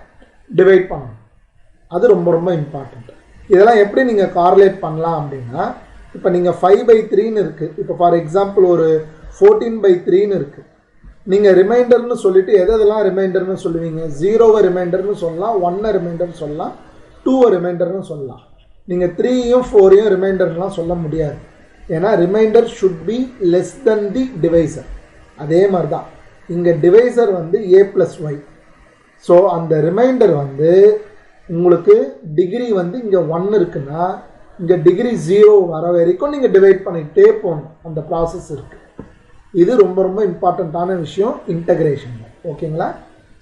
டிவைட் பண்ணணும். அது ரொம்ப ரொம்ப இம்பார்ட்டண்ட். இதெல்லாம் எப்படி நீங்கள் கார்லேட் பண்ணலாம் அப்படின்னா, இப்போ நீங்கள் 5/3ன்னு இருக்குது. இப்போ ஃபார் எக்ஸாம்பிள் ஒரு 14/3ன்னு இருக்குது. நீங்கள் ரிமைண்டர்னு சொல்லிவிட்டு எதெல்லாம் ரிமைண்டர்னு சொல்லுவீங்க? 0வை ரிமைண்டர்னு சொல்லலாம், 1 ரிமைண்டர்னு சொல்லலாம், 2 ரிமைண்டர்னு சொல்லலாம். நீங்கள் 3யும் 4யும் ரிமைண்டர்லாம் சொல்ல முடியாது. ஏன்னா remainder should be less than the divisor. அதே மாதிரி தான் இங்கே டிவைசர் வந்து ஏ ப்ளஸ் ஒய். ஸோ அந்த ரிமைண்டர் வந்து உங்களுக்கு டிகிரி வந்து இங்கே 1 இருக்குன்னா இங்கே டிகிரி 0 வர வரைக்கும் நீங்கள் டிவைட் பண்ணிகிட்டே போகணும். அந்த ப்ராசஸ் இருக்குது. இது ரொம்ப ரொம்ப இம்பார்ட்டண்ட்டான விஷயம் இன்டகிரேஷனில். ஓகேங்களா?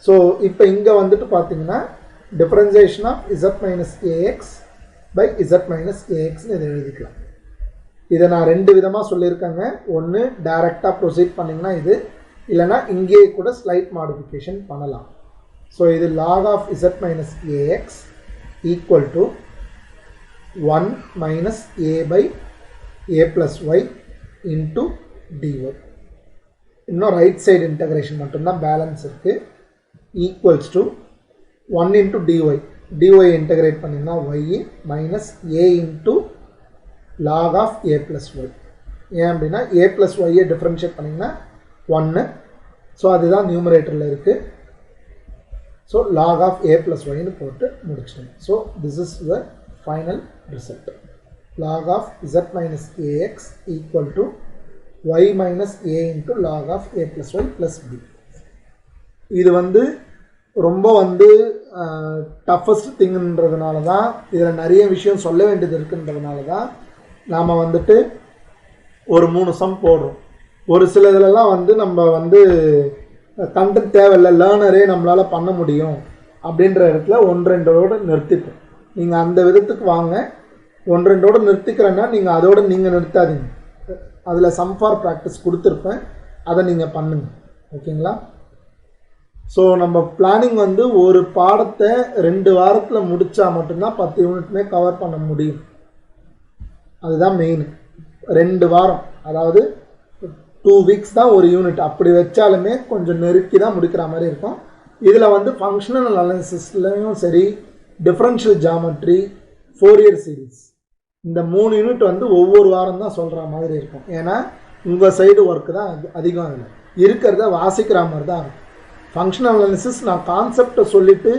ஸோ இப்போ இங்கே வந்துட்டு பார்த்தீங்கன்னா differentiation of Z minus AX by Z minus ஏஎக்ஸ்னு இதை எழுதிக்கலாம். இதை நான் 2 விதமாக சொல்லியிருக்கேங்க. ஒன்று டைரெக்டாக ப்ரொசீட் பண்ணிங்கன்னா இது, இல்லைனா இங்கே கூட ஸ்லைட் மாடிஃபிகேஷன் பண்ணலாம். ஸோ இது log of z minus ax equal to 1 minus a by a plus y into dy. இன்னும் ரைட் சைடு இன்டகிரேஷன் மட்டும்தான் பேலன்ஸ் இருக்குது. Equals to 1 into dy. dy integrate பண்ணிங்கன்னா y minus a into log of a plus y. ஏன் அப்படின்னா a plus y differentiate பண்ணிங்கன்னா 1. So அதுதான் நியூமரேட்டரில் இருக்குது. So log of a plus yன்னு போட்டு முடிச்சிடுங்க. So this is your final result. log of z minus ax equal to y minus a into log of a plus y plus b. இது வந்து ரொம்ப வந்து டஃபஸ்ட் திங்குன்றதுனால தான், இதில் நிறைய விஷயம் சொல்ல வேண்டியது இருக்குன்றதுனால தான் நாம் வந்துட்டு ஒரு 3 சம் போடுறோம். ஒரு சில இதிலெல்லாம் வந்து நம்ம வந்து கண்டென்ட் தேவையில்லை, லேர்னரே நம்மளால் பண்ண முடியும் அப்படின்ற இடத்துல 1-2ஓடு நிறுத்திப்போம். நீங்கள் அந்த விதத்துக்கு வாங்க. 1-2ஓடு நிறுத்திக்கிறேன்னா நீங்கள் அதோடு நீங்கள் நிறுத்தாதீங்க. அதில் சம் ஃபார் ப்ராக்டிஸ் கொடுத்துருப்பேன், அதை நீங்கள் பண்ணுங்கள். ஓகேங்களா? ஸோ நம்ம பிளானிங் வந்து ஒரு பாடத்தை 2 வாரத்தில் முடித்தா மட்டும்தான் 10 யூனிட்டுமே கவர் பண்ண முடியும். அதுதான் மெயின். 2 வாரம், அதாவது 2 வீக்ஸ் தான் ஒரு யூனிட். அப்படி வச்சாலுமே கொஞ்சம் நெருக்கி தான் முடிக்கிற மாதிரி இருக்கும். இதில் வந்து ஃபங்க்ஷனல் அனாலிசிஸ்லையும் சரி, டிஃப்ரென்ஷியல் ஜாமெட்ரி, ஃபோரியர் சீரீஸ், இந்த 3 யூனிட் வந்து ஒவ்வொரு வாரம் தான் சொல்கிற மாதிரி இருக்கும். ஏன்னா உங்கள் சைடு ஒர்க்கு தான் அதிகம். அதில் இருக்கிறத வாசிக்கிற மாதிரி தான் இருக்கும். ஃபங்க்ஷனல் அனாலிசிஸ் நான் கான்செப்டை சொல்லிவிட்டு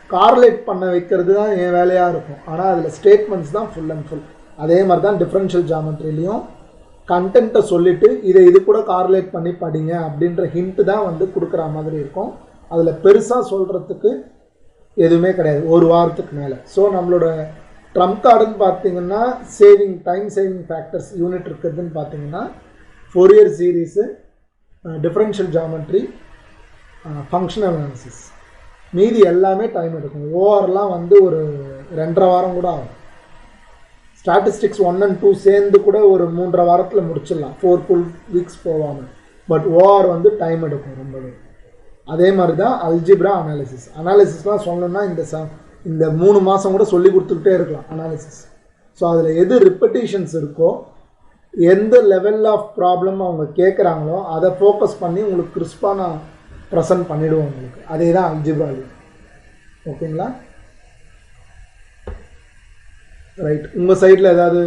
கார்லேட் பண்ண வைக்கிறது தான் என் வேலையாக இருக்கும். ஆனால் அதில் ஸ்டேட்மெண்ட்ஸ் தான் ஃபுல் அண்ட் ஃபுல். அதே மாதிரி தான் டிஃப்ரென்ஷியல் ஜாமெட்ரிலையும் கண்டென்ட்டை சொல்லிவிட்டு இது கூட கார்லேட் பண்ணி படிங்க அப்படின்ற ஹிண்ட்டு தான் வந்து கொடுக்குற மாதிரி இருக்கும். அதில் பெருசாக சொல்கிறதுக்கு எதுவுமே கிடையாது ஒரு வாரத்துக்கு மேலே. ஸோ நம்மளோட ட்ரம்ப் கார்டுன்னு பார்த்தீங்கன்னா டைம் சேவிங் ஃபேக்டர்ஸ் யூனிட் இருக்குதுன்னு பார்த்தீங்கன்னா Fourier series, differential geometry, functional analysis. மீதி எல்லாமே டைம் எடுக்கும். ஓஆர்லாம் வந்து ஒரு 2.5 வாரம் கூட ஆகும். ஸ்டாட்டிஸ்டிக்ஸ் 1 and 2 சேர்ந்து கூட ஒரு 3.5 வாரத்தில் முடிச்சிடலாம், 4 full weeks போகாமல். பட் ஓஆர் வந்து டைம் எடுக்கும் ரொம்பவே. அதே மாதிரி தான் அல்ஜிப்ரா அனாலிசிஸ்லாம் சொல்லணும்னா இந்த 3 மாதம் கூட சொல்லி கொடுத்துக்கிட்டே இருக்கலாம் அனாலிசிஸ். ஸோ அதில் எது ரிப்பீட்டேஷன்ஸ் இருக்கோ, எந்த லெவல் ஆஃப் ப்ராப்ளம் அவங்க கேட்குறாங்களோ அதை ஃபோக்கஸ் பண்ணி உங்களுக்கு கிறிஸ்பாக நான் ப்ரெசென்ட் பண்ணிடுவோம் உங்களுக்கு. அதே தான் அல்ஜிப்ராலையும். ஓகேங்களா? ரைட். உங்கள் சைடில் ஏதாவது